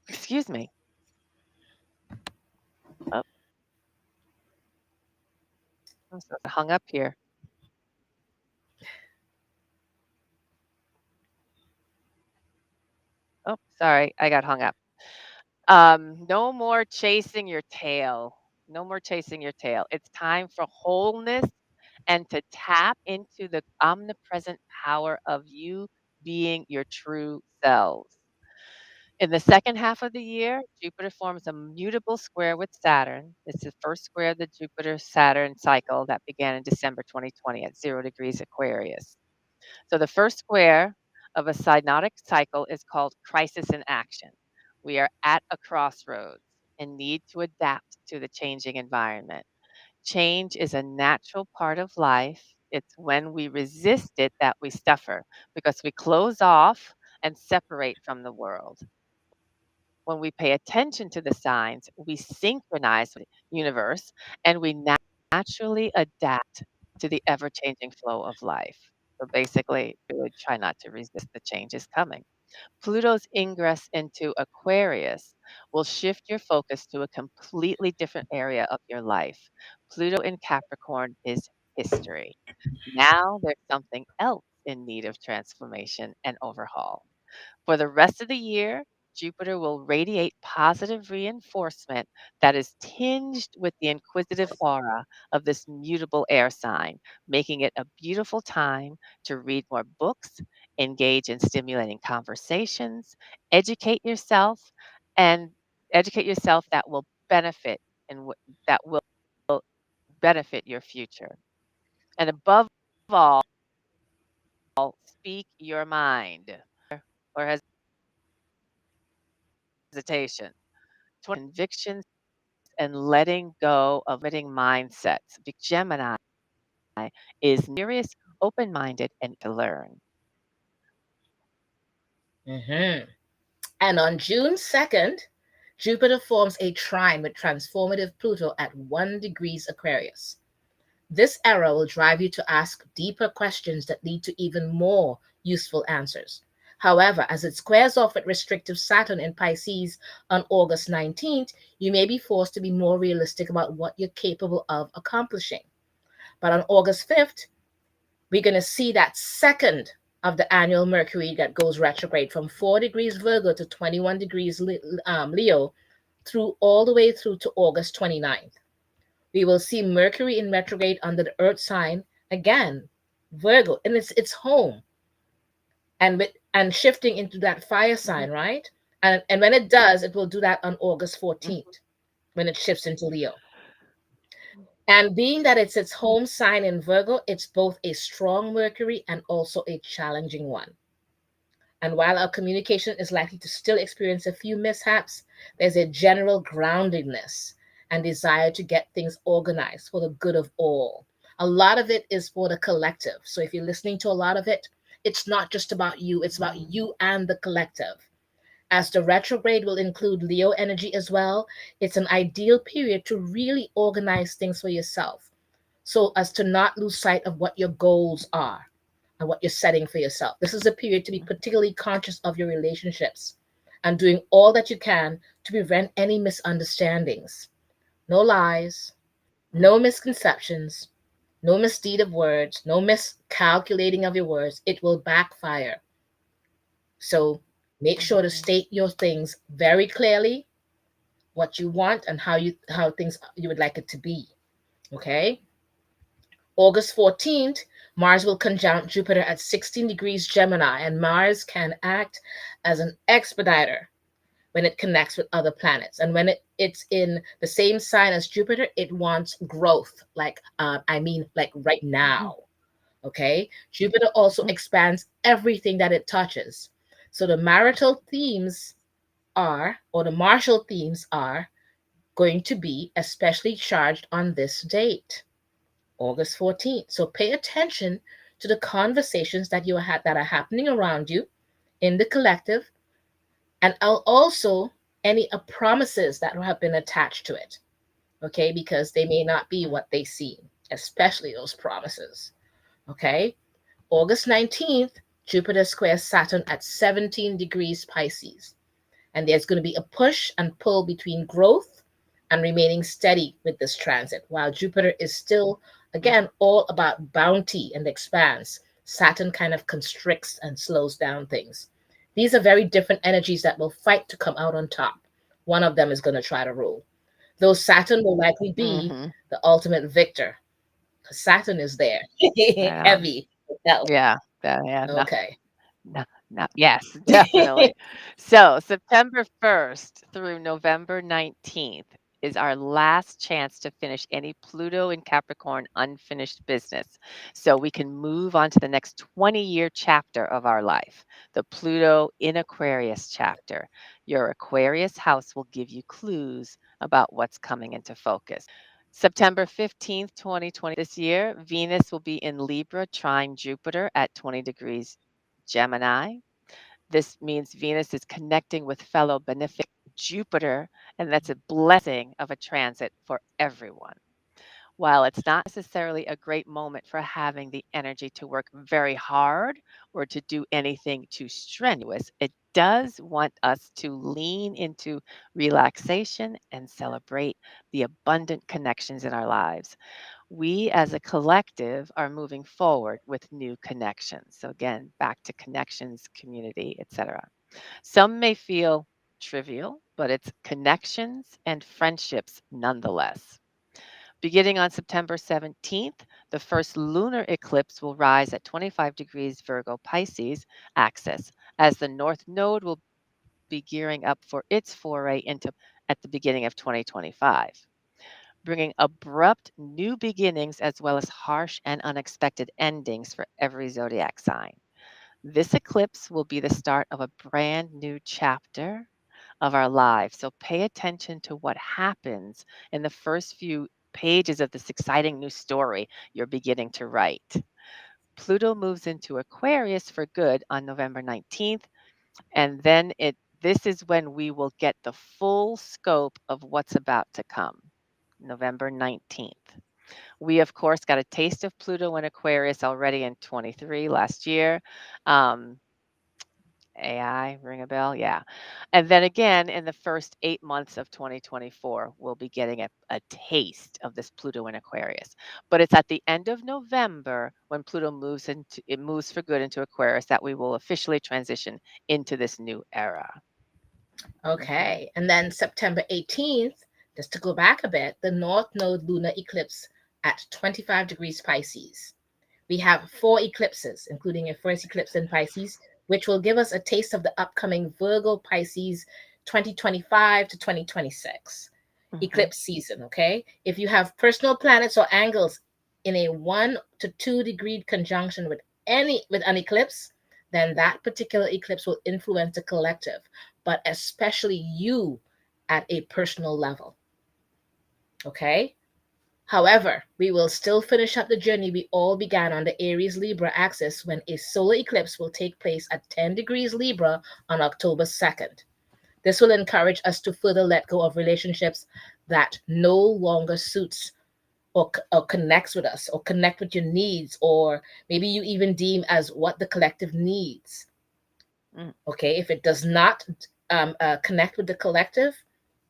Excuse me. Oh, I'm so hung up here. Oh, sorry, I got hung up. No more chasing your tail. No more chasing your tail. It's time for wholeness and to tap into the omnipresent power of you being your true selves. In the second half of the year, Jupiter forms a mutable square with Saturn. It's the first square of the Jupiter Saturn cycle that began in December 2020 at 0 degrees Aquarius. So the first square of a synodic cycle is called crisis in action. We are at a crossroads and need to adapt to the changing environment. Change is a natural part of life. It's when we resist it that we suffer because we close off and separate from the world. When we pay attention to the signs, we synchronize with the universe and we naturally adapt to the ever changing flow of life. So basically, really try not to resist the changes coming. Pluto's ingress into Aquarius will shift your focus to a completely different area of your life. Pluto in Capricorn is history. Now there's something else in need of transformation and overhaul. For the rest of the year, Jupiter will radiate positive reinforcement that is tinged with the inquisitive aura of this mutable air sign, making it a beautiful time to read more books, engage in stimulating conversations, educate yourself, and educate yourself that will benefit and that will benefit your future. And above all, speak your mind or hesitation. Convictions and letting go of limiting mindsets. Big Gemini is curious, open minded, and to learn. Mhm. And on June 2nd, Jupiter forms a trine with transformative Pluto at 1 degrees Aquarius. This era will drive you to ask deeper questions that lead to even more useful answers. However, as it squares off with restrictive Saturn in Pisces on August 19th, you may be forced to be more realistic about what you're capable of accomplishing. But on August 5th, we're going to see that second of the annual Mercury that goes retrograde from 4 degrees Virgo to 21 degrees Leo through all the way through to August 29th. We will see Mercury in retrograde under the Earth sign again, Virgo, and it's home, and shifting into that fire sign, right? And when it does, it will do that on August 14th when it shifts into Leo. And being that it's its home sign in Virgo, it's both a strong Mercury and also a challenging one. And while our communication is likely to still experience a few mishaps, there's a general groundedness and desire to get things organized for the good of all. A lot of it is for the collective. So if you're listening to a lot of it, it's not just about you, it's about you and the collective. As the retrograde will include Leo energy as well, it's an ideal period to really organize things for yourself so as to not lose sight of what your goals are and what you're setting for yourself. This is a period to be particularly conscious of your relationships and doing all that you can to prevent any misunderstandings. No lies, no misconceptions, no misdeed of words, no miscalculating of your words. It will backfire. So make sure to state your things very clearly, what you want and how things you would like it to be. Okay? August 14th, Mars will conjunct Jupiter at 16 degrees Gemini, and Mars can act as an expediter when it connects with other planets. And when it's in the same sign as Jupiter, it wants growth, like right now. Okay? Jupiter also expands everything that it touches. So the marital themes the martial themes are going to be especially charged on this date, August 14th. So pay attention to the conversations that that are happening around you in the collective, and also any promises that have been attached to it. Okay, because they may not be what they seem, especially those promises. Okay, August 19th, Jupiter squares Saturn at 17 degrees Pisces. And there's going to be a push and pull between growth and remaining steady with this transit. While Jupiter is still, again, all about bounty and expanse, Saturn kind of constricts and slows down things. These are very different energies that will fight to come out on top. One of them is going to try to rule. Though Saturn will likely be Mm-hmm. the ultimate victor, because Saturn is there, Right on. heavy. No. Yeah. Yeah. No. Okay. No, no, yes, definitely. So September 1st through November 19th is our last chance to finish any Pluto in Capricorn unfinished business. So we can move on to the next 20-year chapter of our life, the Pluto in Aquarius chapter. Your Aquarius house will give you clues about what's coming into focus. September 15th, 2020, this year, Venus will be in Libra trine Jupiter at 20 degrees Gemini. This means Venus is connecting with fellow benefic Jupiter, and that's a blessing of a transit for everyone. While it's not necessarily a great moment for having the energy to work very hard or to do anything too strenuous, it does want us to lean into relaxation and celebrate the abundant connections in our lives. We as a collective are moving forward with new connections. So again, back to connections, community, etc. Some may feel trivial, but it's connections and friendships nonetheless. Beginning on September 17th, the first lunar eclipse will rise at 25 degrees Virgo Pisces axis as the North Node will be gearing up for its foray into at the beginning of 2025, bringing abrupt new beginnings as well as harsh and unexpected endings for every zodiac sign. This eclipse will be the start of a brand new chapter of our lives. So pay attention to what happens in the first few pages of this exciting new story you're beginning to write. Pluto moves into Aquarius for good on November 19th, and then this is when we will get the full scope of what's about to come. November 19th. We, of course, got a taste of Pluto in Aquarius already in 23 last year. Um, AI, ring a bell? Yeah. And then again, in the first 8 months of 2024, we'll be getting a taste of this Pluto in Aquarius. But it's at the end of November when Pluto moves for good into Aquarius that we will officially transition into this new era. Okay. And then September 18th, just to go back a bit, the North Node lunar eclipse at 25 degrees Pisces. We have 4 eclipses, including a first eclipse in Pisces, which will give us a taste of the upcoming Virgo Pisces 2025 to 2026 eclipse season. Okay. If you have personal planets or angles in a 1 to 2 degree conjunction with an eclipse, then that particular eclipse will influence the collective, but especially you at a personal level. Okay. However, we will still finish up the journey we all began on the Aries Libra axis when a solar eclipse will take place at 10 degrees Libra on October 2nd. This will encourage us to further let go of relationships that no longer suits or connects with us or connect with your needs, or maybe you even deem as what the collective needs. Okay, if it does not connect with the collective,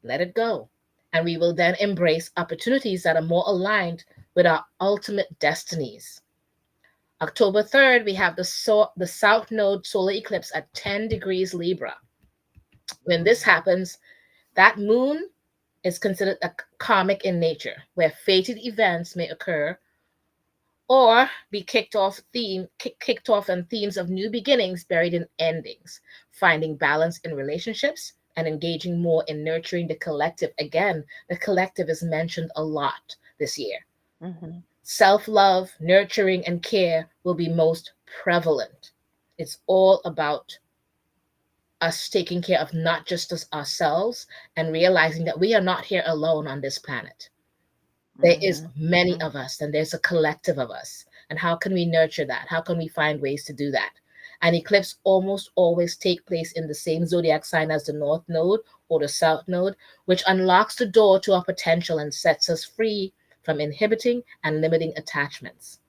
let it go. And we will then embrace opportunities that are more aligned with our ultimate destinies. October 3rd, we have the South Node solar eclipse at 10 degrees Libra. When this happens, that moon is considered a karmic in nature, where fated events may occur or be kicked off on themes of new beginnings buried in endings, finding balance in relationships and engaging more in nurturing the collective. Again, the collective is mentioned a lot this year. Self-love, nurturing, and care will be most prevalent. It's all about us taking care of not just ourselves and realizing that we are not here alone on this planet. There is many of us, and there's a collective of us. And how can we nurture that? How can we find ways to do that? An eclipse almost always take place in the same zodiac sign as the North Node or the South Node, which unlocks the door to our potential and sets us free from inhibiting and limiting attachments.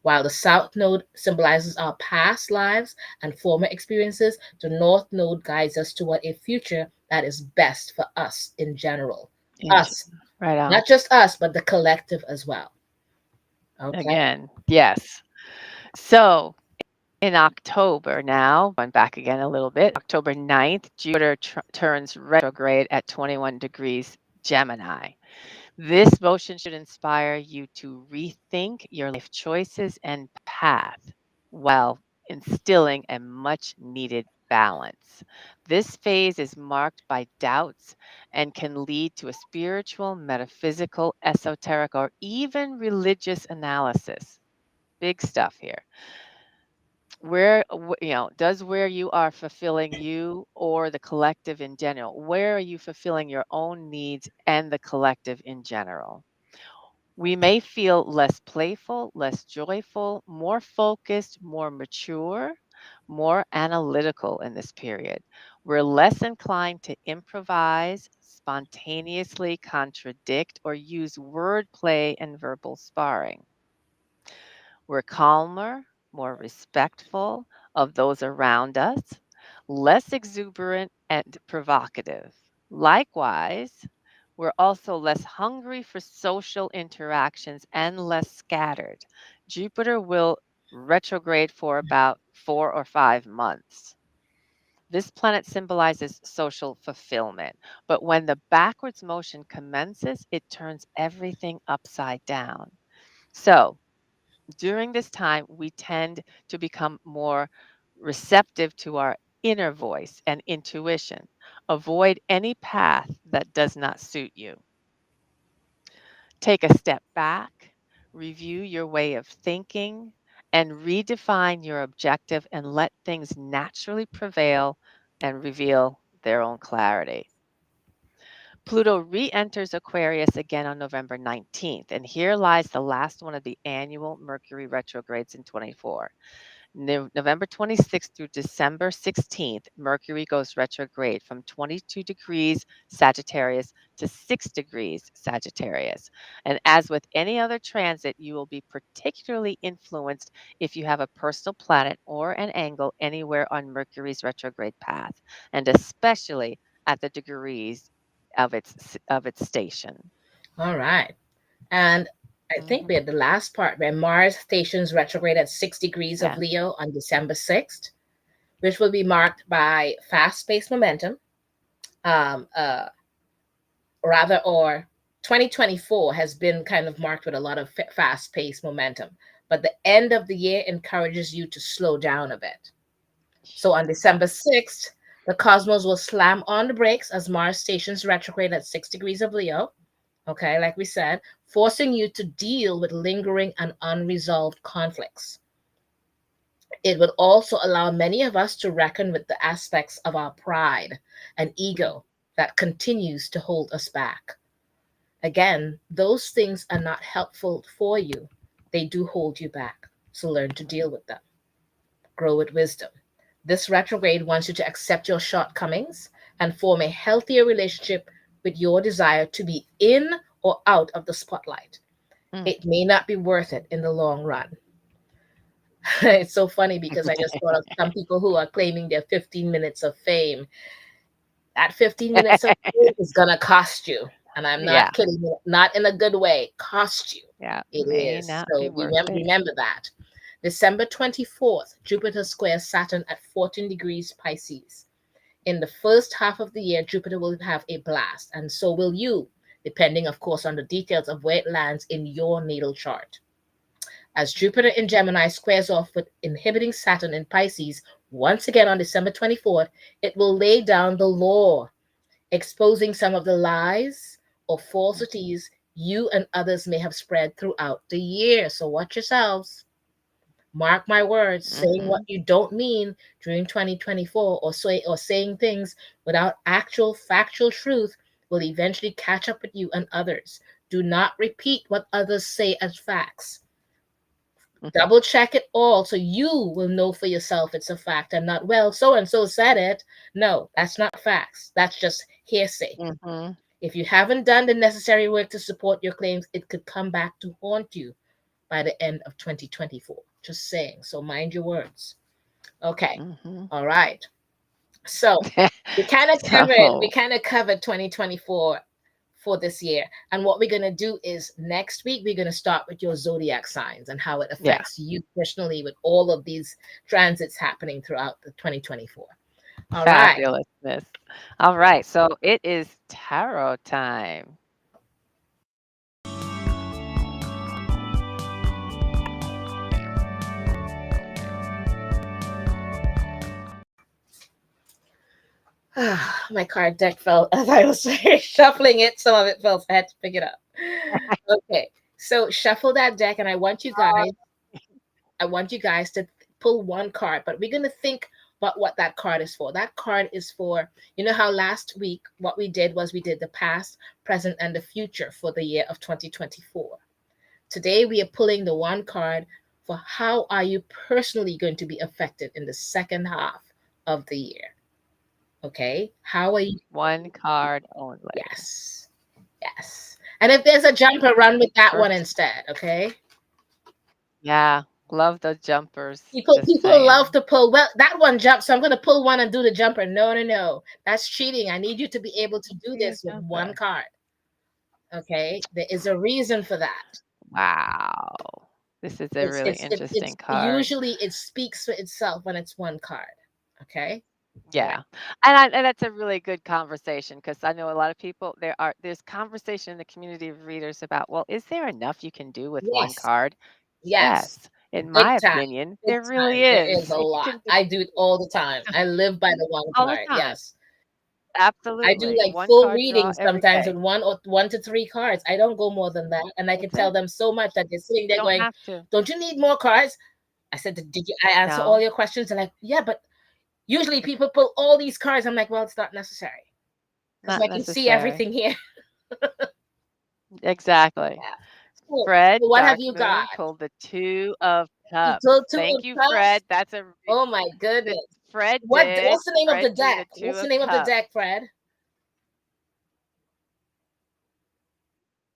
While the South Node symbolizes our past lives and former experiences, the North Node guides us toward a future that is best for us in general. Us, Right on. not just us, but the collective as well. Okay. Again, yes. So In October now, going back again a little bit, October 9th, Jupiter turns retrograde at 21 degrees Gemini. This motion should inspire you to rethink your life choices and path while instilling a much needed balance. This phase is marked by doubts and can lead to a spiritual, metaphysical, esoteric, or even religious analysis. Big stuff here. Does where you are fulfilling you or the collective in general? Where are you fulfilling your own needs and the collective in general? We may feel less playful, less joyful, more focused, more mature, more analytical in this period. We're less inclined to improvise, spontaneously contradict, or use wordplay and verbal sparring. We're calmer, more respectful of those around us, less exuberant and provocative. Likewise, we're also less hungry for social interactions and less scattered. Jupiter will retrograde for about 4 or 5 months. This planet symbolizes social fulfillment, but when the backwards motion commences, it turns everything upside down. So, during this time, we tend to become more receptive to our inner voice and intuition. Avoid any path that does not suit you. Take a step back, review your way of thinking, and redefine your objective and let things naturally prevail and reveal their own clarity. Pluto re enters Aquarius again on November 19th, and here lies the last one of the annual Mercury retrogrades in 24. November 26th through December 16th, Mercury goes retrograde from 22 degrees Sagittarius to 6 degrees Sagittarius. And as with any other transit, you will be particularly influenced if you have a personal planet or an angle anywhere on Mercury's retrograde path, and especially at the degrees of its station. All right. And I think Mhm. we're at the last part where Mars stations retrograde at 6 degrees of Yeah. Leo on December 6th, which will be marked by fast paced momentum. Um, uh, Rather, or 2024 has been kind of marked with a lot of fast paced momentum, but the end of the year encourages you to slow down a bit. So on Yeah. December 6th, the cosmos will slam on the brakes as Mars stations retrograde at 6 degrees of Leo. Okay, like we said, forcing you to deal with lingering and unresolved conflicts. It would also allow many of us to reckon with the aspects of our pride and ego that continues to hold us back. Again, those things are not helpful for you. They do hold you back. So learn to deal with them. Grow with wisdom. This retrograde wants you to accept your shortcomings and form a healthier relationship with your desire to be in or out of the spotlight. Mm. It may not be worth it in the long run. It's so funny because I just thought of some people who are claiming their 15 minutes of fame. That 15 minutes of fame is going to cost you. And I'm Yeah. not kidding, not in a good way, cost you. Yeah. It May is. not be So worth it. remember that. December 24th, Jupiter squares Saturn at 14 degrees Pisces. In the first half of the year, Jupiter will have a blast, and so will you, depending, of course, on the details of where it lands in your natal chart. As Jupiter in Gemini squares off with inhibiting Saturn in Pisces once again on December 24th, it will lay down the law, exposing some of the lies or falsities you and others may have spread throughout the year. So watch yourselves. Mark my words, saying what Mhm. you don't mean during 2024 or saying things without actual factual truth will eventually catch up with you and others. Do not repeat what others say as facts. Double check it all so you will know for yourself it's a fact and not, well, so and so said it. No, that's not facts. That's just hearsay. Mhm. If you haven't done the necessary work to support your claims, it could come back to haunt you by the end of 2024. Just saying. So mind your words. Okay. Mhm. All right. So we kind of covered So, 2024 for this year. And what we're going to do is next week, we're going to start with your zodiac signs and how it Yeah. affects you personally with all of these transits happening throughout the 2024. All right. Fabulousness. All right. So it is tarot time. My card deck fell as I was shuffling it. Some of it fell, so I had to pick it up. Okay, so shuffle that deck, and I want you guys to pull one card, but we're gonna think about what that card is for. That card is for, you know how last week what we did was we did the past, present, and the future for the year of 2024. Today we are pulling the one card for how are you personally going to be affected in the second half of the year. Okay, how are you? One card only. Yes, yes. And if there's a jumper, run with that one Perfect. instead. Okay. Yeah. Love the jumpers. People Just love saying. to pull. Well, that one jumps, so I'm going to pull one and do the jumper. No, no, no. That's cheating. I need you to be able to do Do your this with one jumper. card. Okay, there is a reason for that. Wow. This is a really interesting card. Usually it speaks for itself when it's one card. Okay. Yeah. And that's a really good conversation because I know a lot of people there's conversation in the community of readers about, well, is there enough you can do with one Yes. card? Yes. Yes. In Big my time. opinion, Big there really time. There is. is a You lot. can do I do it all the time. I live by the one all the card. time. Yes. I do Absolutely. like One full card draw readings every sometimes day. with 1 to 3 cards. I don't go more than that. And I can tell them so much that they're sitting there Don't going, have to. "Don't you need more cards?" I said, I answer all No. your questions?" They're like, "Yeah, but usually people pull all these cards." I'm like, "Well, it's not necessary because Not I can see necessary. everything here." Exactly. Yeah. Cool. Fred, So what have Dark you Moon, got? pulled the 2 of You Cups. pulled 2 Thank of you, Cups? Fred. That's a Oh my the goodness. Fred What's did. the name of the Fred drew the deck? 2 What's the of name of the Cups. deck, Fred?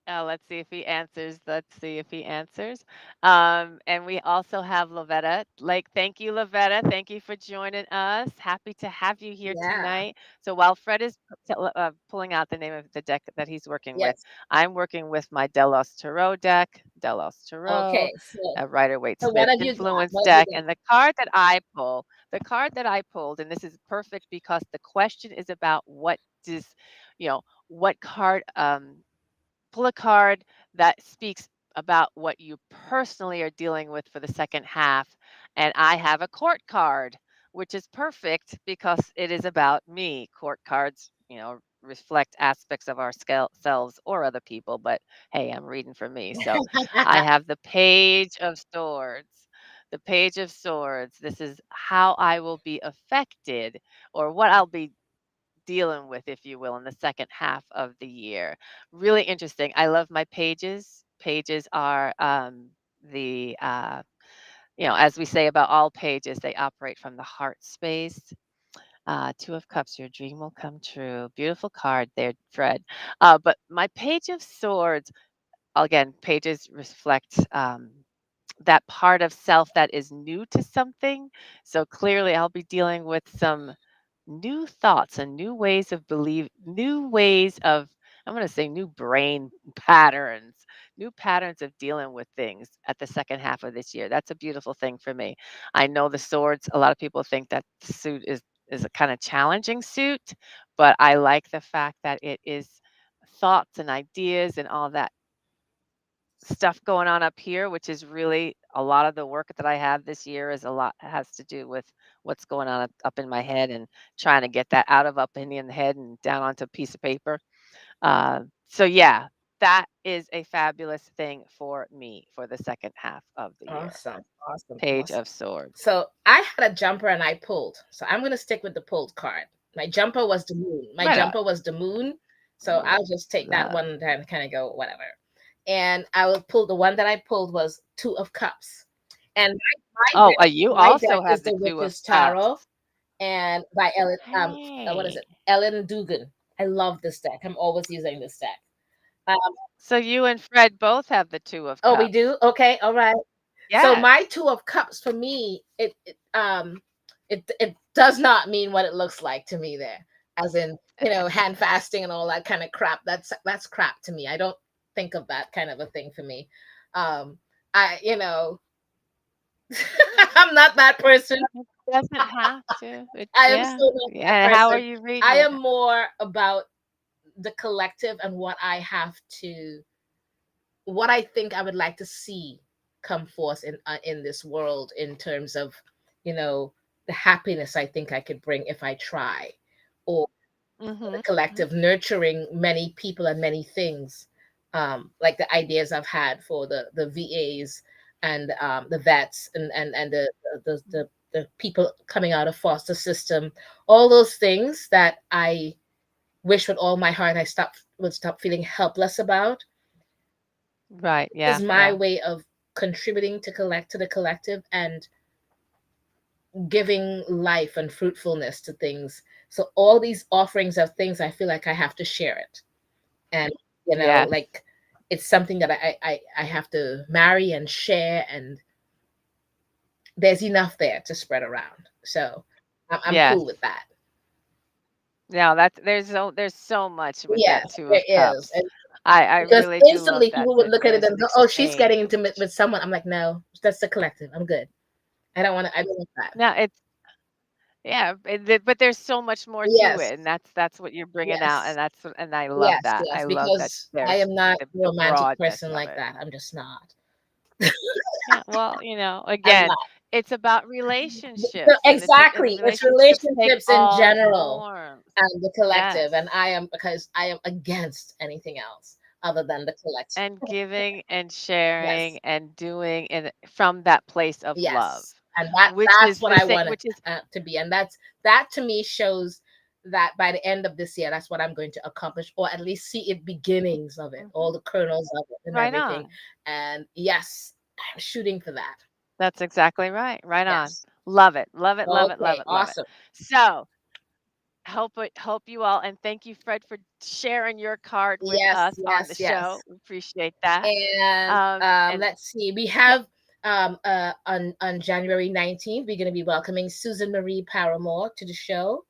Let's see if he answers. Let's see if he answers. And we also have Lavetta. Like, thank you, Lavetta. Thank you for joining us. Happy to have you here Yeah. tonight. So while Fred is pulling out the name of the deck that he's working with, Yes. I'm working with my Delos Tarot deck. Delos Tarot, Okay. a Rider-Waite So Smith what have you got? influence What have you deck. got? And the card that I pulled, and this is perfect because the question is about what card pull a card that speaks about what you personally are dealing with for the second half. And I have a court card, which is perfect because it is about me. Court cards, reflect aspects of our selves or other people, but hey, I'm reading for me. So I have the Page of Swords. The Page of Swords. This is how I will be affected or what I'll be dealing with, if you will, in the second half of the year. Really interesting. I love my pages. Pages are as we say about all pages, they operate from the heart space. 2 of Cups, your dream will come true. Beautiful card there, Fred. But my Page of Swords, again, pages reflect that part of self that is new to something. So clearly, I'll be dealing with some new thoughts and new ways of, I'm going to say new brain patterns, new patterns of dealing with things at the second half of this year. That's a beautiful thing for me. I know the swords, a lot of people think that the suit is a kind of challenging suit, but I like the fact that it is thoughts and ideas and all that stuff going on up here, which is really a lot of the work that I have this year has to do with what's going on up in my head and trying to get that out of up in the head and down onto a piece of paper. So yeah, that is a fabulous thing for me for the second half of the year. Awesome. Page of Swords. So I had a jumper and I pulled. So I'm going to stick with the pulled card. My jumper was the moon. So I'll just take that one and kind of go whatever. And I will pull the one that I pulled was 2 of Cups. And you my also deck have is the the 2 of Witch's Cups. Tarot and by Ellen what is Hey. it? Ellen Dugan. I love this deck. I'm always using this deck. So you and Fred both have the 2 of Cups. Oh, we do? Okay, all right. So Yes. my 2 of Cups for me, it does not mean what it looks like to me there. As in hand fasting and all that kind of crap. That's crap to me. I don't think of that kind of a thing for me. I I'm not that person. It doesn't have to. I am Yeah. so not that Yeah. How are person. you reading I it? am more about the collective and what I think I would like to see come forth in this world in terms of, the happiness I think I could bring if I try, or the Mm-hmm. collective nurturing many people and many things, like the ideas I've had for the VAs and the vets and the people coming out of foster system, all those things that I wish with all my heart I would stop feeling helpless about, Right. is Yeah. my Yeah. way of contributing to the collective and giving life and fruitfulness to things. So all these offerings of things, I feel like I have to share it. And Yes. like, it's something that I have to marry and share, and there's enough there to spread around. So I'm Yes. cool with that. Now there's so much with that Yes, Two there of is. Cups. I Because really do love instantly that. people would look at it There's and an go, "Oh, she's exchange. getting intimate with someone." I'm like, "No, that's the collective. I'm good. I don't want to. I don't want that." Now it's yeah, but there's so much more to Yes, it, and that's what you're bringing out, yes, and I love yes, that. yes. I love that Because I there's am not a the romantic broadness person of like it. that. I'm just not. Yeah, well, I'm again, not. it's about So relationships, and exactly, it's relationships take relationships in all general forms. and the collective, Yes. and because I am against anything else other than the collective. And giving and Yes, sharing and doing and from that place of love, yes, and which that's is what the I same, want it which is to be, and that to me shows that by the end of this year, that's what I'm going to accomplish, or at least see it beginnings of it, Mhm. all the kernels of it, and Right everything. on. And yes, I'm shooting for that. That's exactly right. Right on. Yes. Love it. Love it. Love it. Love Okay. it. Love it. Awesome. So hope you all, and thank you, Fred, for sharing your card with Yes. us on the Yes. show. Yes. We appreciate that. And And let's see, we yeah, have on January 19th, we're going to be welcoming Susan Marie Paramore to the show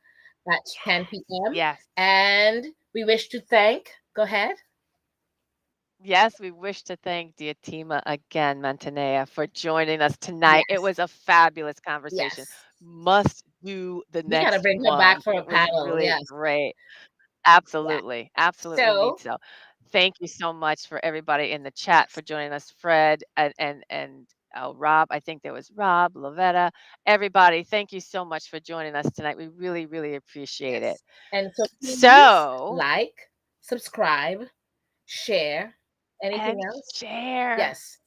at 10 p.m. yes. And we wish to thank, go ahead. Yes, we wish to thank DIOTIMA again, Mantinea, for joining us tonight. It Yes, was a fabulous conversation. yes. Must do the We got to next bring her back one. for a It was panel. really Yes. great. Yeah. Absolutely. Absolutely need So, so. Thank you so much for everybody in the chat for joining us, Fred and Rob. I think there was Rob, Lavetta, everybody. Thank you so much for joining us tonight. We really, really appreciate it. yes. And so please So, like, subscribe, share. Anything and else? share. Yes.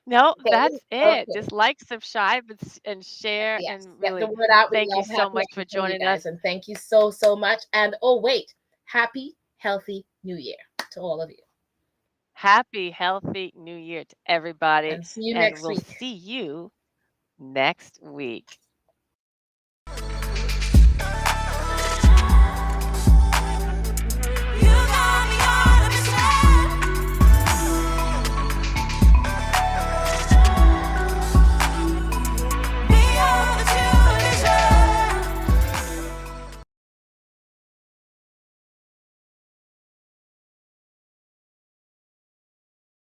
No, Okay. that's it. Okay. Just like, subscribe, and share. Yes, And get the really, word out. We thank you love so happy much for hours from you joining us. guys, and thank you so so much. And oh wait, happy healthy New Year to all of you, Happy, healthy New Year to everybody. and see you And next we'll week. see you next week.